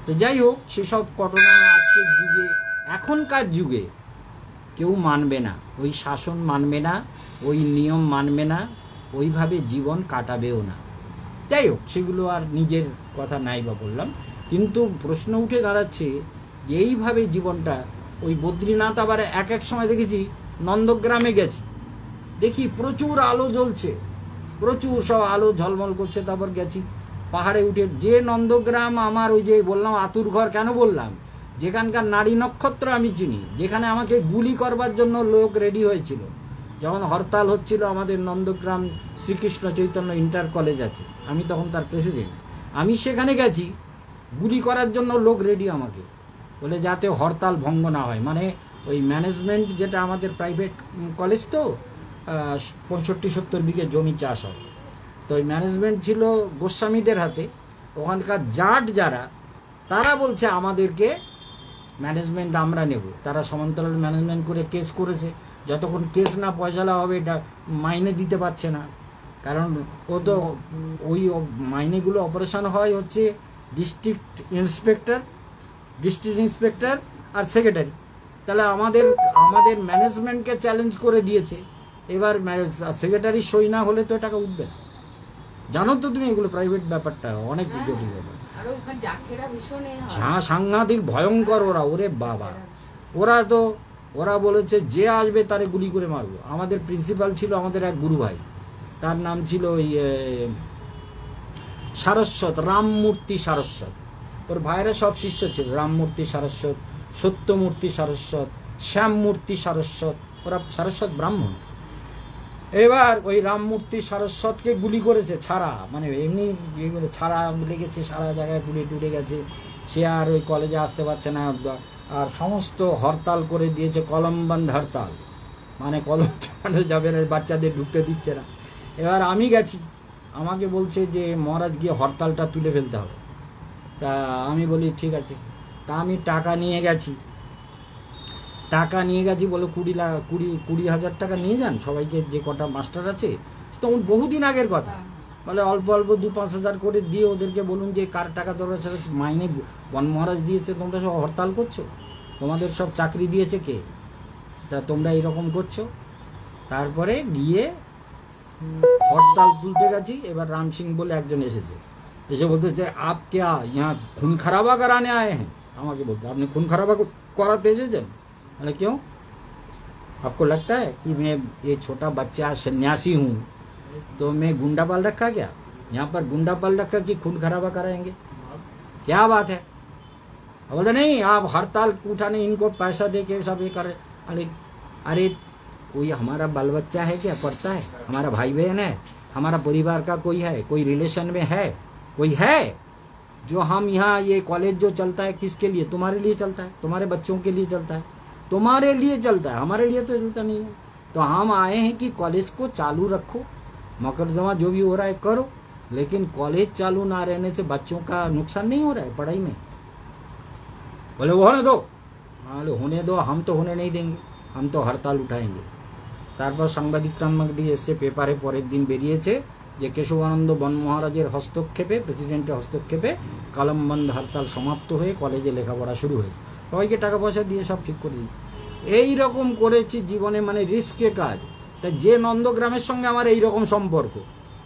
তো যাই হোক, সেসব ঘটনা আজকের যুগে, এখনকার যুগে কেউ মানবে না, ওই শাসন মানবে না, ওই নিয়ম মানবে না, ওইভাবে জীবন কাটাবেও না। যাই হোক, সেগুলো আর নিজের কথা নাই বা বললাম। কিন্তু প্রশ্ন উঠে দাঁড়াচ্ছে, এইভাবে জীবনটা, ওই বদ্রীনাথ আবার এক সময় দেখেছি, নন্দগ্রামে গেছি, দেখি প্রচুর আলো জ্বলছে, প্রচুর সব আলো ঝলমল করছে। তারপর গেছি পাহাড়ে উঠে, যে নন্দগ্রাম আমার, ওই যে বললাম আতুর ঘর, কেন বললাম, যেখানকার নারী নক্ষত্র আমি চিনি, যেখানে আমাকে গুলি করবার জন্য লোক রেডি হয়েছিল, যখন হরতাল হচ্ছিল আমাদের নন্দগ্রাম শ্রীকৃষ্ণ চৈতন্য ইন্টার কলেজ আছে, আমি তখন তার প্রেসিডেন্ট, আমি সেখানে গেছি, গুলি করার জন্য লোক রেডি আমাকে, বলে যাতে হরতাল ভঙ্গ না হয়। মানে ওই ম্যানেজমেন্ট, যেটা আমাদের প্রাইভেট কলেজ, তো 65-70 বিঘে জমি চাষ হয়, তো ওই ম্যানেজমেন্ট ছিল গোস্বামীদের হাতে। ওখানকার জাট যারা, তারা বলছে আমাদেরকে ম্যানেজমেন্ট আমরা নেব। তারা সমান্তরাল ম্যানেজমেন্ট করে কেস করেছে, যতক্ষণ কেস না পয়সালা হবে এটা মাইনে দিতে পারছে না, কারণ ও তো ওই মাইনেগুলো অপারেশন হয় হচ্ছে ডিস্ট্রিক্ট ইন্সপেক্টর আর সেক্রেটারি। তাহলে আমাদের ম্যানেজমেন্টকে চ্যালেঞ্জ করে দিয়েছে, এবার সেক্রেটারি সই না হলে তো টাকা উঠবে না। জানো তো তুমি এগুলো প্রাইভেট ব্যাপারটা অনেক জটিল ব্যাপার। হ্যাঁ, সাংঘাতিক ভয়ঙ্কর ওরা, ওরে বাবা। ওরা বলেছে যে আসবে তারে গুলি করে মারবো। আমাদের প্রিন্সিপাল ছিল আমাদের এক গুরু ভাই, তার নাম ছিল সারস্বত, রামমূর্তি সারস্বত। ওর ভাইয়েরা সব শিষ্য ছিল, রামমূর্তি সারস্বত, সত্যমূর্তি সারস্বত, শ্যামমূর্তি সারস্বত, ওরা সারস্বত ব্রাহ্মণ। এবার ওই রামমূর্তি সারস্বতকে গুলি করেছে, ছাড়া মানে এমনি ছাড়া লেগেছে, সারা জায়গায় পুড়ে টুটে গেছে, সে আর ওই কলেজে আসতে পারছে না। আর সমস্ত হরতাল করে দিয়েছে, কলম বন্ধ হরতাল, মানে কলম চালানো যাবে না, বাচ্চাদের ঢুকতে দিচ্ছে না। এবার আমি গেছি, আমাকে বলছে যে মহারাজ গিয়ে হরতালটা তুলে ফেলতে হবে। তা আমি বলি ঠিক আছে। তা আমি টাকা নিয়ে গেছি বলে 20,000 টাকা নিয়ে যান সবাইকে, যে কটা মাস্টার আছে। তখন বহুদিন আগের কথা, বলে অল্প অল্প 2-5 হাজার করে দিয়ে ওদেরকে বলুন যে কার টাকা দরকার, সেটা মাইনে বন মহারাজ দিয়েছে, তোমরা সব হরতাল করছো, তোমাদের সব চাকরি দিয়েছে কে, তা তোমরা এইরকম করছো। তারপরে গিয়ে হরতাল তুলতে গেছি। এবার রাম সিং বলে একজন এসেছে, এসে বলতেছে আপ क्या यहाँ खून खराबा कराने आए हैं। আমাকে বলতে, আপনি খুন খারাবা করাতে এসেছেন? মানে क्यों, आपको लगता है कि मैं ये छोटा बच्चा सन्यासी हूँ तो मैं गुंडा पाल रखा क्या, यहाँ पर गुंडा पाल रखा कि खून खराबा कराएंगे, क्या बात है। बोलते नहीं, आप हड़ताल उठाने इनको पैसा दे के सब ये कर। अरे कोई हमारा बाल बच्चा है क्या, पढ़ता है, हमारा भाई बहन है, हमारा परिवार का कोई है, कोई रिलेशन में है, कोई है जो हम यहाँ ये कॉलेज जो चलता है किसके लिए, तुम्हारे लिए चलता है, तुम्हारे बच्चों के लिए चलता है, तुम्हारे लिए चलता है, हमारे लिए तो चलता नहीं है। तो हम आए हैं कि कॉलेज को चालू रखो, मुकदमा जो भी हो रहा है करो, लेकिन कॉलेज चालू ना रहने से बच्चों का नुकसान नहीं हो रहा है पढ़ाई में। बोले वो होने दो, होने दो, हम तो होने नहीं देंगे, हम तो हड़ताल उठाएंगे। তারপর সাংবাদিক দিয়ে এসে পেপারে পরের দিন বেরিয়েছে যে কেশবানন্দ বন মহারাজের হস্তক্ষেপে, প্রেসিডেন্টের হস্তক্ষেপে কলম বন্ধ হরতাল সমাপ্ত হয়ে কলেজে লেখাপড়া শুরু হয়েছে। সবাইকে টাকা পয়সা দিয়ে সব ঠিক করে দিই। এইরকম করেছি জীবনে, মানে রিস্কে কাজ। তা যে নন্দগ্রামের সঙ্গে আমার এইরকম সম্পর্ক,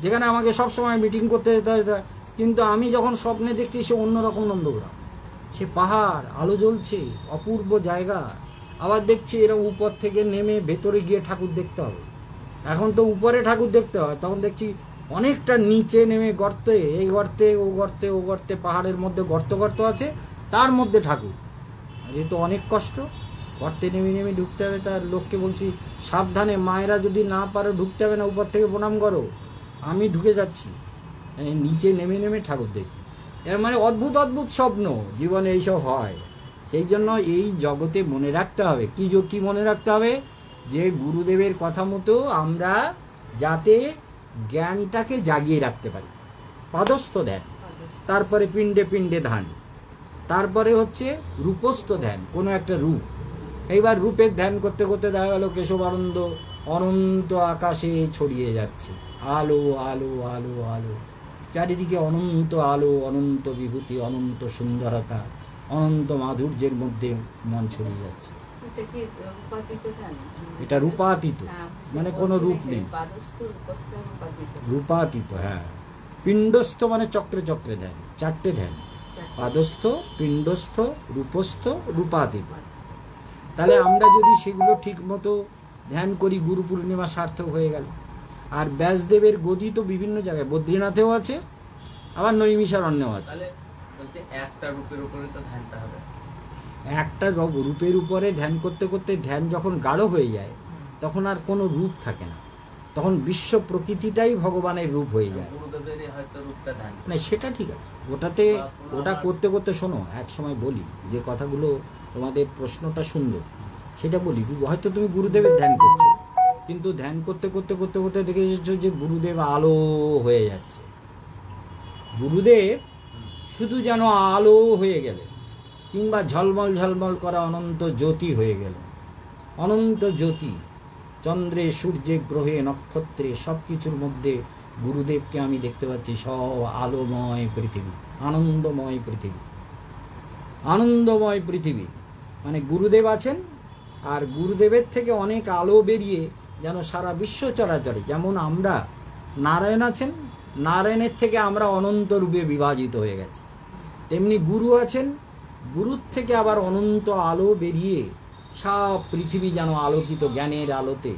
যেখানে আমাকে সবসময় মিটিং করতে যেতে হয়, কিন্তু আমি যখন স্বপ্নে দেখছি সে অন্যরকম নন্দগ্রাম, সে পাহাড়, আলো জ্বলছে, অপূর্ব জায়গা। আবার দেখছি এরকম উপর থেকে নেমে ভেতরে গিয়ে ঠাকুর দেখতে হবে। এখন তো উপরে ঠাকুর দেখতে হয়, তখন দেখছি অনেকটা নিচে নেমে গর্তে, এই গর্তে ও গর্তে ও গর্তে, পাহাড়ের মধ্যে গর্ত আছে, তার মধ্যে ঠাকুর। এ তো অনেক কষ্ট, গর্তে নেমে নেমে ঢুকতে হবে। তার লোককে বলছি সাবধানে, মায়েরা যদি না পারো ঢুকতে হবে না, উপর থেকে প্রণাম করো। আমি ঢুকে যাচ্ছি, নিচে নেমে নেমে ঠাকুর দেখছি। এর মানে অদ্ভুত অদ্ভুত স্বপ্ন জীবনে এইসব হয়। সেই জন্য এই জগতে মনে রাখতে হবে, কি মনে রাখতে হবে, যে গুরুদেবের কথা মতো আমরা যাতে জ্ঞানটাকে জাগিয়ে রাখতে পারি। পাদস্থ ধ্যান, তারপরে পিণ্ডে পিণ্ডে ধ্যান, তারপরে হচ্ছে রূপস্থ ধ্যান, কোনো একটা রূপ। এইবার রূপের ধ্যান করতে করতে দেখা গেল কেশবানন্দ অনন্ত আকাশে ছড়িয়ে যাচ্ছে, আলো আলো আলো আলো, চারিদিকে অনন্ত আলো, অনন্ত বিভূতি, অনন্ত সুন্দরতা, অনন্ত মাধুর্যের মধ্যে মন ছড়িয়ে যাচ্ছে। এটা রূপাতীত, মানে কোনো রূপ নেই, রূপাতীত। হ্যাঁ, পিণ্ডস্থ মানে চক্রে চক্রে ধ্যান, চারটে ধ্যান, পাদস্থ, পিণ্ডস্থ, রূপস্থ, রূপাতীত। তাহলে আমরা যদি সেগুলো ঠিক মতো ধ্যান করি, গুরু পূর্ণিমা সার্থক হয়ে গেল। আর ব্যাসদেবের গদি তো বিভিন্ন জায়গায়, বদ্রীনাথেও আছে, আবার নৈমিষারণ্যেও আছে। একটা রূপের উপরে তো ধ্যানটা হবে, একটা রূপের উপরে ধ্যান করতে করতে ধ্যান যখন গাঢ় হয়ে যায়, তখন আর কোনো রূপ থাকে না, তখন বিশ্ব প্রকৃতিটাই ভগবানের রূপ হয়ে যায়। গুরুদেবেরই হয়তো রূপটা ধ্যান না সেটা ঠিক আছে, ওটাতে ওটা করতে করতে শোনো, এক সময় বলি যে কথাগুলো, তোমাদের প্রশ্নটা সুন্দর, সেটা বলি। হয়তো তুমি গুরুদেবের ধ্যান করছো, কিন্তু ধ্যান করতে করতে করতে করতে দেখে এসেছো যে গুরুদেব আলো হয়ে যাচ্ছে। গুরুদেব শুধু যেন আলো হয়ে গেলে, কিংবা ঝলমল ঝলমল করা অনন্ত জ্যোতি হয়ে গেল। অনন্ত জ্যোতি, চন্দ্রে সূর্যে গ্রহে নক্ষত্রে সব কিছুর মধ্যে গুরুদেবকে আমি দেখতে পাচ্ছি। সব আলোময় পৃথিবী, আনন্দময় পৃথিবী, আনন্দময় পৃথিবী। মানে গুরুদেব আছেন, আর গুরুদেবের থেকে অনেক আলো বেরিয়ে যেন সারা বিশ্ব চরাচরে, যেমন আমরা, নারায়ণ আছেন, নারায়ণের থেকে আমরা অনন্ত রূপে বিভাজিত হয়ে গেছি, তেমনি গুরু আছেন, গুরুর থেকে আবার অনন্ত আলো বেরিয়ে সব পৃথিবী যেন আলোকিত জ্ঞানের আলোতে।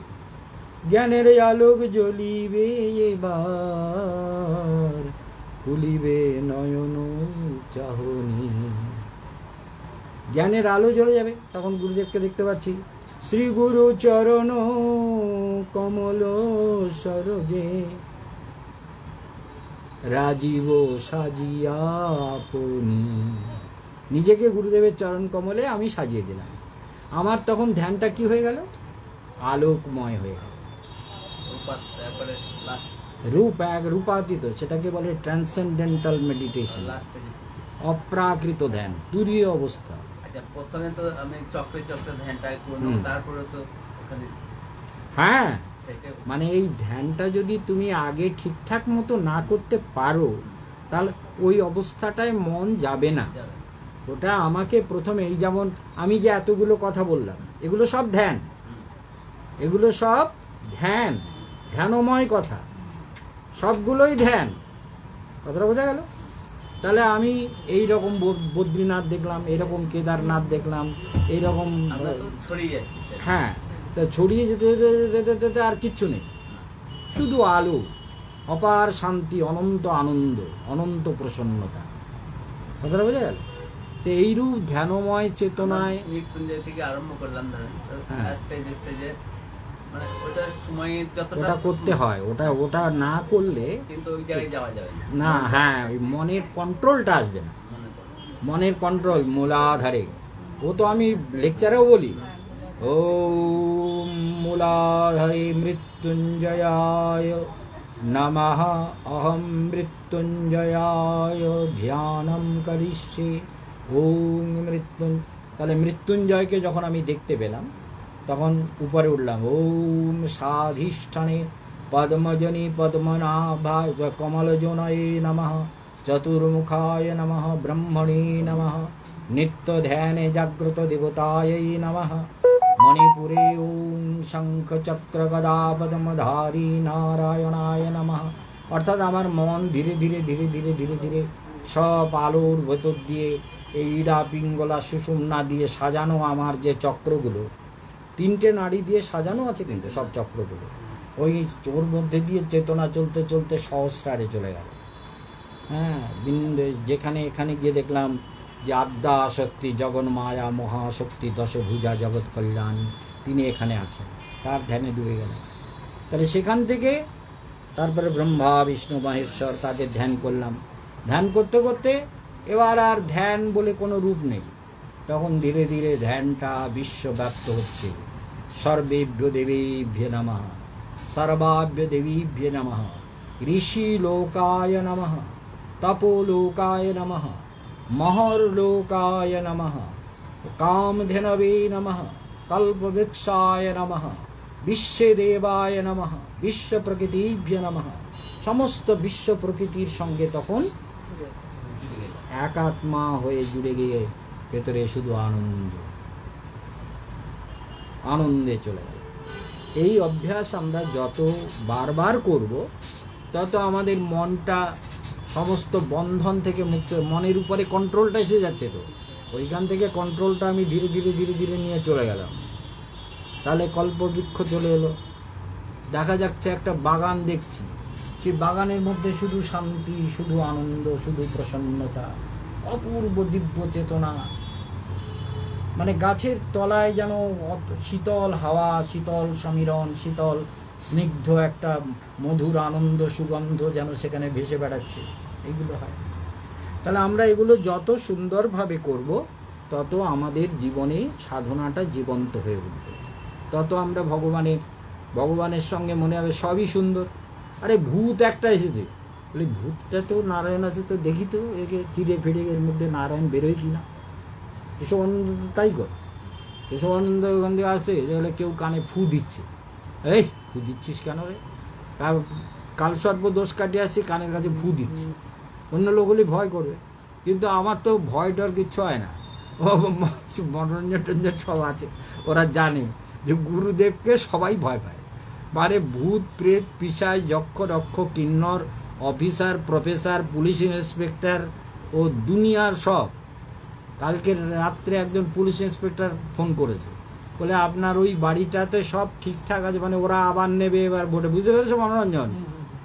জ্ঞানের আলোক জ্বলিবে এবার, খুলিবে নয়ন চাহনি। জ্ঞানের আলো জ্বলে যাবে, তখন গুরুদেবকে দেখতে পাচ্ছি। শ্রী গুরু চরণ কমল সরোজে, রাজীব সাজিয়া আপনি। নিজেকে গুরুদেবের চরণ কমলে আমি সাজিয়ে দিলাম। আমার তখন ধ্যানটা কি হয়ে গেল? আলোকময় হয়ে গেল। রূপ এক রূপাতীত, সেটাকে বলে ট্রান্সেন্ডেন্টাল মেডিটেশন, অপ্রাকৃত ধ্যান, তুরীয় অবস্থা। প্রথমে তো আমি চক্রে চক্রে ধ্যানটা করলাম, তারপরে তো ওখানে হ্যাঁ, মানে এই ধ্যানটা যদি তুমি আগে ঠিকঠাক মতো না করতে পারো, তাহলে ওই অবস্থাটায় মন যাবে না। ওটা আমাকে প্রথমে, এই যেমন আমি যে এতগুলো কথা বললাম, এগুলো সব ধ্যান, এগুলো সব ধ্যান, ধ্যানময় কথা, সবগুলোই ধ্যান। কথাটা বোঝা গেল? তাহলে আমি এই রকম বদ্রীনাথ দেখলাম, এইরকম কেদারনাথ দেখলাম, এইরকম ছড়িয়ে যাচ্ছে। হ্যাঁ, তা ছড়িয়ে যেতে যেতে যেতে আর কিচ্ছু নেই, শুধু আলো, অপার শান্তি, অনন্ত আনন্দ, অনন্ত প্রসন্নতা। কথাটা বোঝা গেল? তো এইরূপ ধ্যানময় চেতনায় মৃত্যুঞ্জয় থেকে আরম্ভ করলাম, ধরেন স্টেজে স্টেজে, মানে ওটা সময় যতটা ওটা করতে হয়, ওটা ওটা না করলে কিন্তু ওই জায়গায় যাওয়া যাবে না। হ্যাঁ, ওই মনের কন্ট্রোলটা আসবে না, মনের কন্ট্রোল মূলাধারে। ও তো আমি লেকচারেও বলি, ওম মূলাধারে মৃত্যুঞ্জয়ায় নমঃ, অহম মৃত্যুঞ্জয়ায় ধ্যানম করিষ্যে। ওম মৃত্যুঞ্জয়। তাহলে মৃত্যুঞ্জয়কে যখন আমি দেখতে পেলাম, তখন উপরে উঠলাম, ওম সাধিষ্ঠানে পদ্মজনী পদ্মনাভায় কমলজনয়ে নমঃ, চতুর্মুখায় নমঃ, ব্রহ্মণে নমঃ, নিত্য ধ্যানে জাগ্রত দেবতাयै নমঃ, মণিপুরে ওম শঙ্খ চক্র গদা পদ্মধারী নারায়ণায় নমঃ। অর্থাৎ আমার মন ধীরে ধীরে ধীরে ধীরে ধীরে ধীরে সব আলোর ভেতর দিয়ে, এই ইড়া পিঙ্গলা সুষুম্না দিয়ে সাজানো আমার যে চক্রগুলো, 3টে নাড়ি দিয়ে সাজানো আছে কিন্তু সব চক্রগুলো, ওই ওর মধ্যে দিয়ে চেতনা চলতে চলতে সহস্রারে চলে গেল। হ্যাঁ, যেখানে এখানে গিয়ে দেখলাম যে আদ্যা শক্তি জগন মায়া মহাশক্তি দশভুজা জগৎ কল্যাণী, তিনি এখানে আছেন, তার ধ্যানে ডুবে গেলেন। তাহলে সেখান থেকে তারপরে ব্রহ্মা বিষ্ণু মহেশ্বর, তাদের ধ্যান করলাম। ধ্যান করতে করতে এবার আর ধ্যান বলে কোনো রূপ নেই, তখন ধীরে ধীরে ধ্যানটা বিশ্বব্যাপ্ত হচ্ছে। সর্বেভ্য দেবেভ্য নমঃ, সর্বাভ্য দেবীভ্য নমঃ, ঋষি লোকায় নমঃ, তপোলোকায় নমঃ, মহর্লোকায় নমঃ, কামধেনবে নমঃ, কল্পবৃক্ষায় নমঃ, বিশ্বদেবায় নমঃ, বিশ্ব প্রকৃতিভ্য নমঃ। সমস্ত বিশ্ব প্রকৃতির সঙ্গে তখন একাত্মা হয়ে জুড়ে গিয়ে ভেতরে শুধু আনন্দ, আনন্দে চলে গেল। এই অভ্যাস আমরা যত বারবার করব, তত আমাদের মনটা সমস্ত বন্ধন থেকে মুক্ত, মনের উপরে কন্ট্রোলটা এসে যাচ্ছে। তো ওইখান থেকে কন্ট্রোলটা আমি ধীরে ধীরে ধীরে ধীরে নিয়ে চলে গেলাম। তাহলে কল্পবৃক্ষ চলে এলো, দেখা যাচ্ছে একটা বাগান দেখছি, সেই বাগানের মধ্যে শুধু শান্তি, শুধু আনন্দ, শুধু প্রসন্নতা, অপূর্ব দিব্য চেতনা। মানে গাছের তলায় যেন শীতল হাওয়া, শীতল সমীরণ, শীতল স্নিগ্ধ একটা মধুর আনন্দ সুগন্ধ যেন সেখানে ভেসে বেড়াচ্ছে, এইগুলো হয়। তাহলে আমরা এগুলো যত সুন্দরভাবে করব তত আমাদের জীবনে সাধনাটা জীবন্ত হয়ে উঠবে, তত আমরা ভগবানের সঙ্গে মনে হবে সবই সুন্দর। আরে ভূত একটা এসেছে, বলি ভূতটা তো নারায়ণ আছে, তো দেখি তো একে চিড়ে ফিরে এর মধ্যে নারায়ণ বেরোয় কিনা। কেশবানন্দ তাই কর, কেশবানন্দ ওখান থেকে আসে তাহলে কেউ কানে ফু দিচ্ছে, এই ফু দিচ্ছিস কেন রে? কাল সর্ব দোষ কাটিয়ে আসছি, কানের কাছে ফু দিচ্ছি। অন্য লোক হলে ভয় করবে, কিন্তু আমার তো ভয় ডর কিচ্ছু হয় না। ও মনোরঞ্জন টঞ্জন সব আছে, ওরা জানে যে গুরুদেবকে সবাই ভয় পায়। মানে ভূত প্রেত পিশাচ যক্ষ রক্ষ কিন্নর অফিসার প্রফেসর পুলিশ ইন্সপেক্টর ও দুনিয়ার সব। কালকে রাত্রে একজন পুলিশ ইন্সপেক্টর ফোন করেছে, বলে আপনার ওই বাড়িটাতে সব ঠিকঠাক আছে, মানে ওরা আবার নেবে এবার ভোটে, বুঝতে পেরেছো মনোরঞ্জন?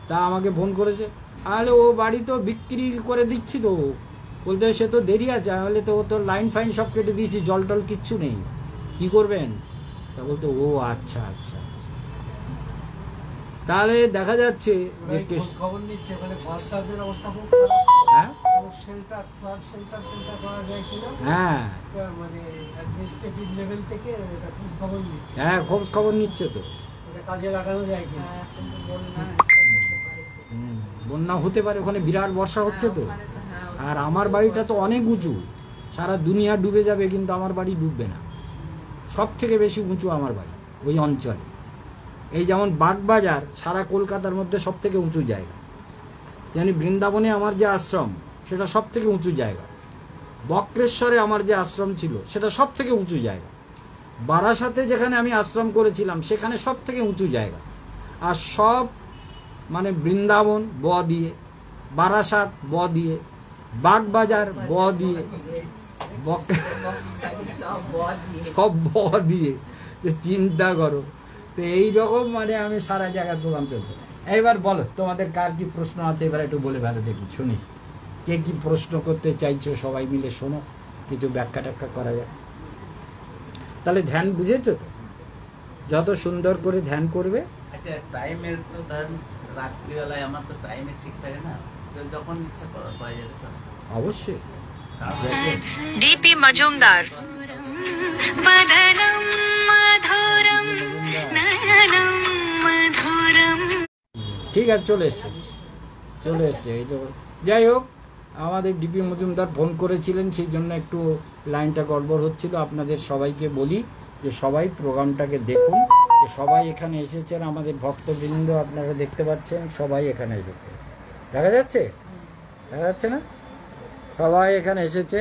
তা আমাকে ফোন করেছে, তাহলে ও বাড়ি তো বিক্রি করে দিচ্ছি তো, বলতে সে তো দেরি আছে, তাহলে তো ও তো লাইন ফাইন সব কেটে দিয়েছি, জল টল কিচ্ছু নেই, কি করবেন? তা বলতো ও আচ্ছা আচ্ছা। তাহলে দেখা যাচ্ছে যে খবর নিচ্ছে মানে বাচ্চাদের অবস্থা খুব হ্যাঁ শেল্টার করা যায় কিনা, হ্যাঁ মানে অ্যাডমিনিস্ট্রেটিভ লেভেল থেকে এটা খোঁজ খবর নিচ্ছে। হ্যাঁ খোঁজ খবর নিচ্ছে তো, এটা কাজে লাগানো যায় কিনা। বন্যা হতে পারে, ওখানে বিরাট বর্ষা হচ্ছে তো। আর আমার বাড়িটা তো অনেক উঁচু, সারা দুনিয়া ডুবে যাবে কিন্তু আমার বাড়ি ডুববে না, সব থেকে বেশি উঁচু আমার বাড়ি ওই অঞ্চলে। এই যেমন বাগবাজার সারা কলকাতার মধ্যে সব থেকে উঁচু জায়গা, জানি বৃন্দাবনে আমার যে আশ্রম সেটা সব থেকে উঁচু জায়গা, বক্রেশ্বরে আমার যে আশ্রম ছিল সেটা সব থেকে উঁচু জায়গা, বারাসাতে যেখানে আমি আশ্রম করেছিলাম সেখানে সব থেকে উঁচু জায়গা। আর সব মানে বৃন্দাবন ব দিয়ে, বারাসাত ব দিয়ে, বাগবাজার ব দিয়ে, সব ব দিয়ে, চিন্তা করো। তো এইরকম মানে আমি সারা জায়গায় প্রোগ্রাম চলছে। এইবার বলো তোমাদের কার কি প্রশ্ন আছে, এবার একটু বলে ভালো দেখি শুনি, কে কি প্রশ্ন করতে চাইছো, সবাই মিলে শোনো, কিছু ব্যাখ্যা ট্যাখ্যা করা যায়। তাহলে ধ্যান বুঝেছো তো, যত সুন্দর করে ধ্যান করবে। আচ্ছা টাইমের তো ধরেন রাত্রিবেলায় আমার তো টাইমের ঠিক থাকে না, তো যখন ইচ্ছা করা পাওয়া যাবে তো অবশ্যই। ডিপি মজুমদার বদনম মধুরম নয়নম মধুরম। ঠিক আছে, চলে এসছে এই তো। যাই হোক, আমাদের ডিপি মজুমদার ফোন করেছিলেন, সেই জন্য একটু লাইনটা গড়বড় হচ্ছিল। আপনাদের সবাইকে বলি যে সবাই প্রোগ্রামটাকে দেখুন, সবাই এখানে এসেছেন, আমাদের ভক্তবৃন্দ আপনারা দেখতে পাচ্ছেন, সবাই এখানে এসেছে, দেখা যাচ্ছে না? সবাই এখানে এসেছে,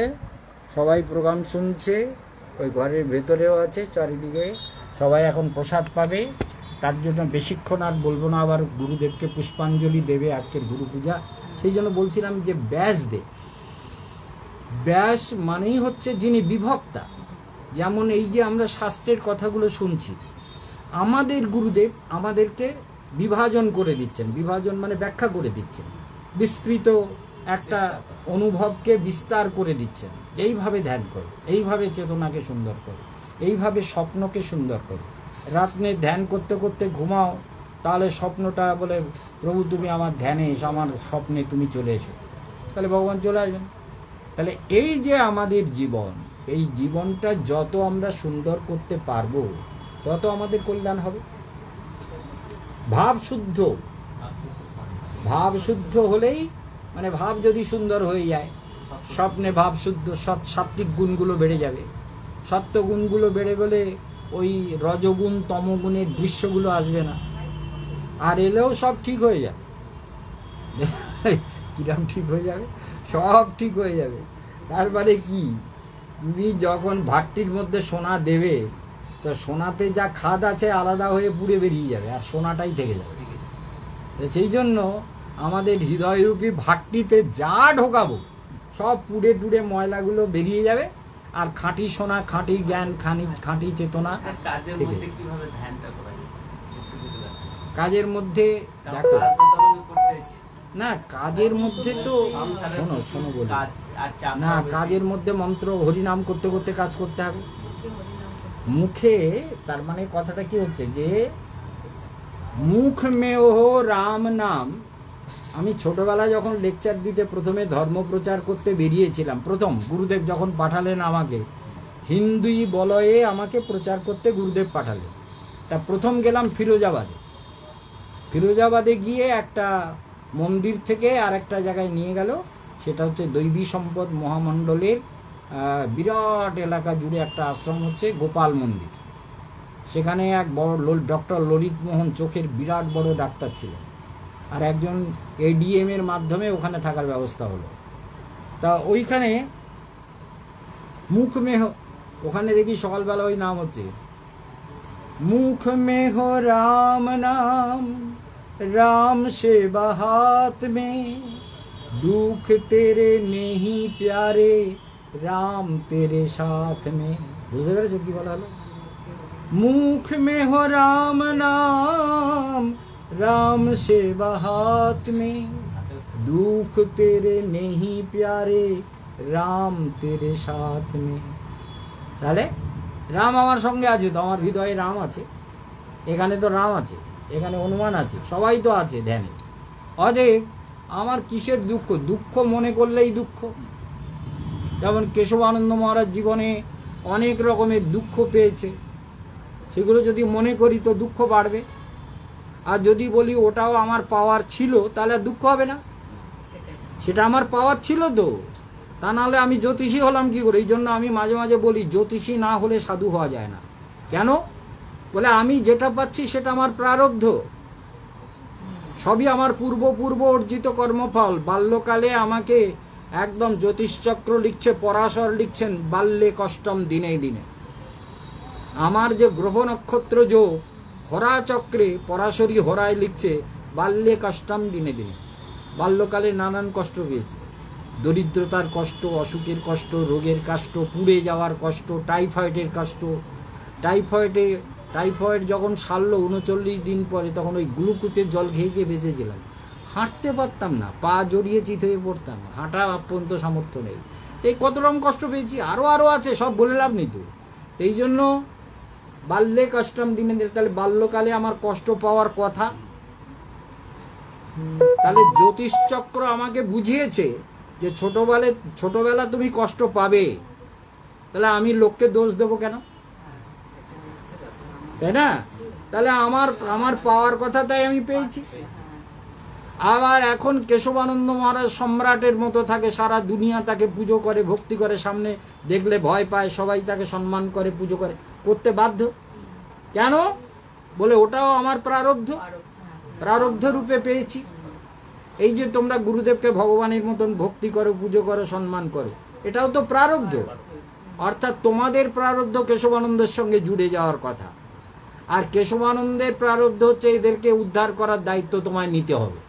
সবাই প্রোগ্রাম শুনছে, ওই ঘরের ভেতরেও আছে, চারিদিকে সবাই এখন প্রসাদ পাবে। তার জন্য বেশিক্ষণ আর বলবো না, আবার গুরুদেবকে পুষ্পাঞ্জলি দেবে, আজকের গুরু পূজা। সেই জন্য বলছিলাম যে ব্যাস মানেই হচ্ছে যিনি বিভক্তা। যেমন এই যে আমরা শাস্ত্রের কথাগুলো শুনছি, আমাদের গুরুদেব আমাদেরকে বিভাজন করে দিচ্ছেন, বিভাজন মানে ব্যাখ্যা করে দিচ্ছেন, বিস্তৃত একটা অনুভবকে বিস্তার করে দিচ্ছেন। এইভাবে ধ্যান করো, এইভাবে চেতনাকে সুন্দর করো, এইভাবে স্বপ্নকে সুন্দর করো। রাত্রে ধ্যান করতে করতে ঘুমাও, তাহলে স্বপ্নটা বলে প্রভু তুমি আমার ধ্যানে এসো, আমার স্বপ্নে তুমি চলে এসো, তাহলে ভগবান চলে আসবেন। তাহলে এই যে আমাদের জীবন, এই জীবনটা যত আমরা সুন্দর করতে পারবো তত আমাদের কল্যাণ হবে। ভাব শুদ্ধ হলেই, মানে ভাব যদি সুন্দর হয়ে যায়, স্বপ্নে ভাব শুদ্ধ, সাত্ত্বিক গুণগুলো বেড়ে যাবে। সত্য গুণগুলো বেড়ে গেলে ওই রজগুণ তমগুণের দৃশ্যগুলো আসবে না, আর এলেও সব ঠিক হয়ে যাবে। কিরম ঠিক হয়ে যাবে? সব ঠিক হয়ে যাবে। তারপরে কি, তুমি যখন ভাট্টির মধ্যে সোনা দেবে, তো সোনাতে যা খাদ আছে আলাদা হয়ে পুড়ে বেরিয়ে যাবে, আর সোনাটাই থেকে যাবে। সেই জন্য আমাদের হৃদয়রূপী ভাট্টিতে যা ঢোকাবো সব পুড়ে টুড়ে ময়লাগুলো বেরিয়ে যাবে, আর খাঁটি সোনা, খাঁটি জ্ঞান, খাঁটি চেতনা। কাজের মধ্যে দেখো না, কাজের মধ্যে তো শোনো বলি, আর চাপ না, কাজের মধ্যে মন্ত্র হরিনাম করতে করতে কাজ করতে হবে মুখে। তার মানে কথাটা কি হচ্ছে যে মুখ মে ও রাম নাম। আমি ছোটবেলায় যখন লেকচার দিতে প্রথমে ধর্ম প্রচার করতে বেরিয়েছিলাম, প্রথম গুরুদেব যখন পাঠালেন আমাকে হিন্দুই বলয়ে আমাকে প্রচার করতে গুরুদেব পাঠালেন, তা প্রথম গেলাম ফিরোজাবাদে। ফিরোজাবাদে গিয়ে একটা মন্দির থেকে আর একটা জায়গায় নিয়ে গেল, সেটা হচ্ছে দৈবী সম্পদ মহামণ্ডলের বিরাট এলাকা জুড়ে একটা আশ্রম হচ্ছে গোপাল মন্দির। সেখানে এক বড় ডক্টর ললিত মোহন চোখের বিরাট বড় ডাক্তার ছিলেন, আর একজন এডিএম এর মাধ্যমে ওখানে থাকার ব্যবস্থা হলো। তা ওইখানে মুখ মেহ, ওখানে দেখি সকালবেলা ওই নাম হচ্ছে মুখ মেহ রাম নাম, राम सेवा हाथ में, दुख तेरे नहीं प्यारे, राम तेरे साथ में। বুঝতে পেরেছো কি বলা হলো? মুখ में हो राम नाम, राम सेवा हाथ में, दुख तेरे नहीं प्यारे, राम तेरे साथ में। তাহলে রাম আমার সঙ্গে আছে তো, আমার হৃদয়ে রাম আছে, এখানে তো রাম আছে, এখানে হনুমান আছে, সবাই তো আছে ধ্যানে। অতএব আমার কিসের দুঃখ? দুঃখ মনে করলেই দুঃখ। যেমন কেশবানন্দ মহারাজ জীবনে অনেক রকমের দুঃখ পেয়েছে, সেগুলো যদি মনে করি তো দুঃখ বাড়বে। আর যদি বলি ওটাও আমার পাওয়ার ছিল, তাহলে দুঃখ হবে না। সেটা আমার পাওয়ার ছিল তো, তা নাহলে আমি জ্যোতিষী হলাম কি করে? এই জন্য আমি মাঝে মাঝে বলি জ্যোতিষী না হলে সাধু হওয়া যায় না। কেন? বলে আমি যেটা পাচ্ছি সেটা আমার প্রারব্ধ, সবই আমার পূর্ব অর্জিত কর্মফল। বাল্যকালে আমাকে একদম জ্যোতিষচক্র লিখছে, পরাশর লিখছেন বাল্যে কষ্টম দিনে দিনে। আমার যে গ্রহ নক্ষত্র যে হরা চক্রে পরাশরী হরায় লিখছে বাল্যে কষ্টম দিনে দিনে। বাল্যকালে নানান কষ্ট পেয়েছে, দরিদ্রতার কষ্ট, অসুখের কষ্ট, রোগের কষ্ট, পুড়ে যাওয়ার কষ্ট, টাইফয়েডের কষ্ট। টাইফয়েড যখন সারলো 39 দিন পরে, তখন ওই গ্লুকোজের জল খেয়ে খেয়ে বেঁচেছিলাম। হাঁটতে পারতাম না, পা জড়িয়ে চিত হয়ে পড়তাম, হাঁটা পর্যন্ত সামর্থ্য নেই। এই কত রকম কষ্ট পেয়েছি, আরও আছে, সব বলে লাভ নেই তো। এই জন্য বাল্যে কষ্টম দিনে দিনে, তাহলে বাল্যকালে আমার কষ্ট পাওয়ার কথা। তাহলে জ্যোতিষচক্র আমাকে বুঝিয়েছে যে ছোটবেলা তুমি কষ্ট পাবে, তাহলে আমি লোককে দোষ দেবো কেন? তাই না? তাহলে আমার পাওয়ার কথা তাই আমি পেয়েছি। আবার এখন কেশবানন্দ মহারাজ সম্রাটের মতো থাকে, সারা দুনিয়া তাকে পুজো করে, ভক্তি করে, সামনে দেখলে ভয় পায়, সবাই তাকে সম্মান করে, পুজো করে, করতে বাধ্য। কেন? বলে ওটাও আমার প্রারব্ধ রূপে পেয়েছি। এই যে তোমরা গুরুদেবকে ভগবানের মতন ভক্তি করো, পুজো করো, সম্মান করো, এটাও তো প্রারব্ধ। অর্থাৎ তোমাদের প্রারব্ধ কেশবানন্দের সঙ্গে জুড়ে যাওয়ার কথা, আর কেশবানন্দের প্রারব্ধ হচ্ছে এদেরকে উদ্ধার করার দায়িত্ব তোমায় নিতে হবে।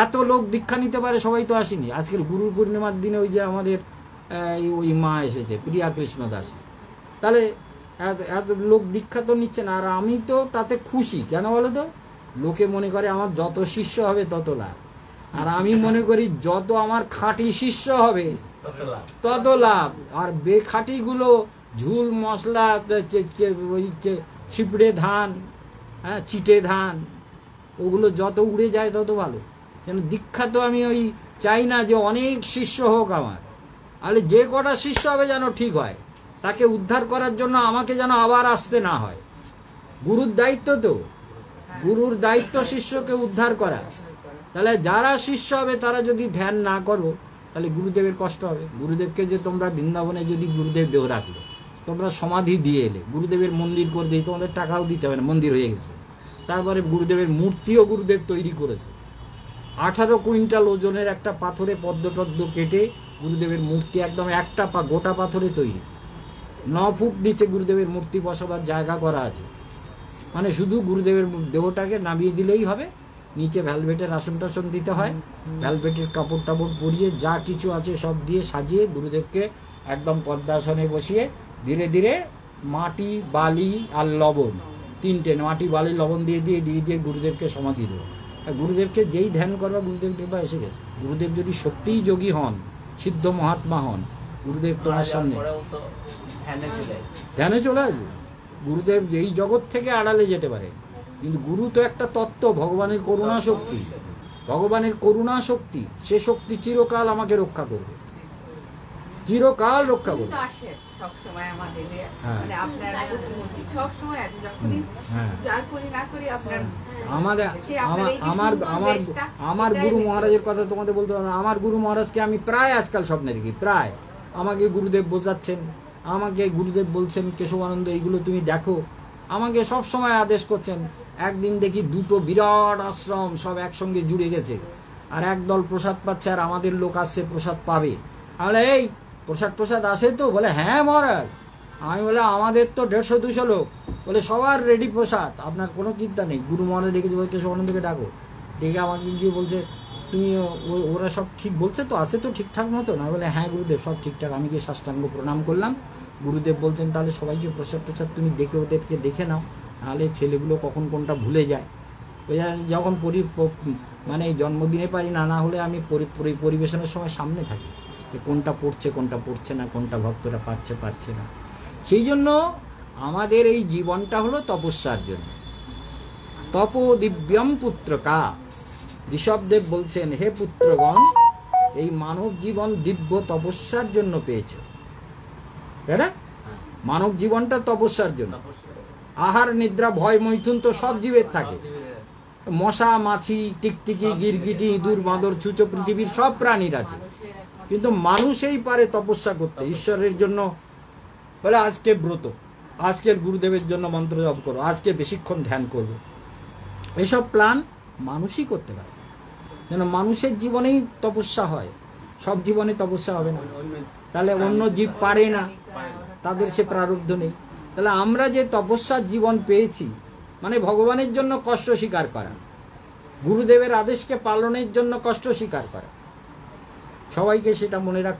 এত লোক দীক্ষা নিতে পারে, সবাই তো আসেনি। আজকের গুরু পূর্ণিমার দিনে ওই যে আমাদের ওই মা এসেছে, প্রিয়া কৃষ্ণ দাস, তাহলে এত লোক দীক্ষা তো নিচ্ছে না, আর আমি তো তাতে খুশি। কেন বলো তো? লোকে মনে করে আমার যত শিষ্য হবে তত লাভ, আর আমি মনে করি যত আমার খাঁটি শিষ্য হবে তত লাভ। আর বেখাঁটিগুলো ঝুল মশলা, ছিপড়ে ধান, হ্যাঁ, চিটে ধান, ওগুলো যত উড়ে যায় তত ভালো। যেন দীক্ষা তো আমি ওই চাই না যে অনেক শিষ্য হোক আমার, তাহলে যে কটা শিষ্য হবে যেন ঠিক হয়, তাকে উদ্ধার করার জন্য আমাকে যেন আবার আসতে না হয়। গুরুর দায়িত্ব তো, গুরুর দায়িত্ব শিষ্যকে উদ্ধার করা। তাহলে যারা শিষ্য হবে তারা যদি ধ্যান না করো, তাহলে গুরুদেবের কষ্ট হবে। গুরুদেবকে যে তোমরা বৃন্দাবনে যদি গুরুদেব দেহ রাখলো, তোমরা সমাধি দিয়ে এলে, গুরুদেবের মন্দির করে দিয়ে, তোমাদের টাকাও দিতে হবে না, মন্দির হয়ে গেছে। তারপরে গুরুদেবের মূর্তিও গুরুদেব তৈরি করেছে, 18 কুইন্টাল ওজনের একটা পাথরে পদ্ম কেটে গুরুদেবের মূর্তি, একদম একটা গোটা পাথরে তৈরি। 9 ফুট নিচে গুরুদেবের মূর্তি বসাবার জায়গা করা আছে। মানে শুধু গুরুদেবের দেহটাকে নামিয়ে দিলেই হবে, নিচে ভ্যালভেটের আসন টাসন দিতে হয়, ভ্যালভেটের কাপড় টাপড় পরিয়ে যা কিছু আছে সব দিয়ে সাজিয়ে গুরুদেবকে একদম পদ্মাসনে বসিয়ে ধীরে ধীরে মাটি, বালি আর লবণ, 3টে মাটি, বালি, লবণ দিয়ে দিয়ে দিয়ে দিয়ে গুরুদেবকে সমাধি দেবো। গুরুদেবকে যেই ধ্যান করবা, গুরুদেব দেখবা এসে গেছে। গুরুদেব যদি সত্যিই যোগী হন, সিদ্ধ মহাত্মা হন, গুরুদেব তোমার সামনে পরেও তো ধ্যানে চলে ধ্যানে চলে আসবে। গুরুদেব এই জগৎ থেকে আড়ালে যেতে পারে, কিন্তু গুরু তো একটা তত্ত্ব, ভগবানের করুণা শক্তি, ভগবানের করুণা শক্তি, সে শক্তি চিরকাল আমাকে রক্ষা করবে, চিরকাল রক্ষা উনি করবে। তো আসে সবসময় আমাদের হ্যাঁ। মানে আপনার সবসময় আছে, যখনই হ্যাঁ, যা করি না করি আপনার আমাদের সে আপনার এই যে আমার সুন্দর আমার দেশটা, আমার এটাই গুরু বেশি। মহারাজের কথা তোমাদের বলতে হবে না। আমার গুরু মহারাজকে আমি প্রায় আজকাল স্বপ্নে দেখি, প্রায় আমাকে গুরুদেব বোঝাচ্ছেন, আমাকে গুরুদেব বলছেন কেশবানন্দ এইগুলো তুমি দেখো, আমাকে সব সময় আদেশ করছেন। একদিন দেখি দুটো বিরাট আশ্রম সব একসঙ্গে জুড়ে গেছে, আর একদল প্রসাদ পাচ্ছে, আর আমাদের লোক আসছে প্রসাদ পাবে। তাহলে এই প্রসাদ আসে তো? বলে হ্যাঁ মহারাজ। আমি বলে আমাদের তো 150-200 লোক, বলে সবার রেডি প্রসাদ, আপনার কোনো চিন্তা নেই। গুরু মহারাজ ডেকেছে, বলে কেশবানন্দকে ডাকো। ডেকে আমাকে গিয়ে বলছে তুমি ওরা সব ঠিক বলছে তো, আছে তো ঠিকঠাক মতো? না বলে হ্যাঁ গুরুদেব সব ঠিকঠাক। আমি গিয়ে সাষ্টাঙ্গ প্রণাম করলাম। গুরুদেব বলছেন তাহলে সবাইকে প্রসাদ তুমি দেখে ওদেরকে দেখে নাও, নাহলে ছেলেগুলো কখন কোনটা ভুলে যায়। ওই যখন মানে জন্মদিনে পারি না, না হলে আমি পরিবেশনের সময় সামনে থাকি, যে কোনটা পড়ছে কোনটা পড়ছে না, কোনটা ভক্তরা পাচ্ছে না। সেই জন্য আমাদের এই জীবনটা হলো তপস্যার জন্য। তপ দিব্যম পুত্রকা, ঋষভদেব বলছেন হে পুত্রগণ, এই মানব জীবন দিব্য তপস্যার জন্য পেয়েছে। এটা মানব জীবনটা তপস্যার জন্য। আহার নিদ্রা ভয় মৈথুন তো সব জীবের থাকে, মশা মাছি টিকটিকি গিরগিটি ইঁদুর বাঁদর ছুঁচো পৃথিবীর সব প্রাণীর আছে, কিন্তু মানুষই পারে তপস্যা করতে ঈশ্বরের জন্য। বলে আজকে ব্রত, আজকের গুরুদেবের জন্য মন্ত্র জপ করো, আজকে বেশিক্ষণ ধ্যান করবো, এসব প্ল্যান মানুষই করতে পারে। যেন মানুষের জীবনেই তপস্যা হয়, সব জীবনে তপস্যা হবে না। তাহলে অন্য জীব পারে না, তাদের সে প্রারব্ধ নেই। তাহলে আমরা যে তপস্যার জীবন পেয়েছি, মানে ভগবানের জন্য কষ্ট স্বীকার করা, গুরুদেবের আদেশকে পালনের জন্য কষ্ট স্বীকার করা, সবাইকে সেটা মনে রাখ।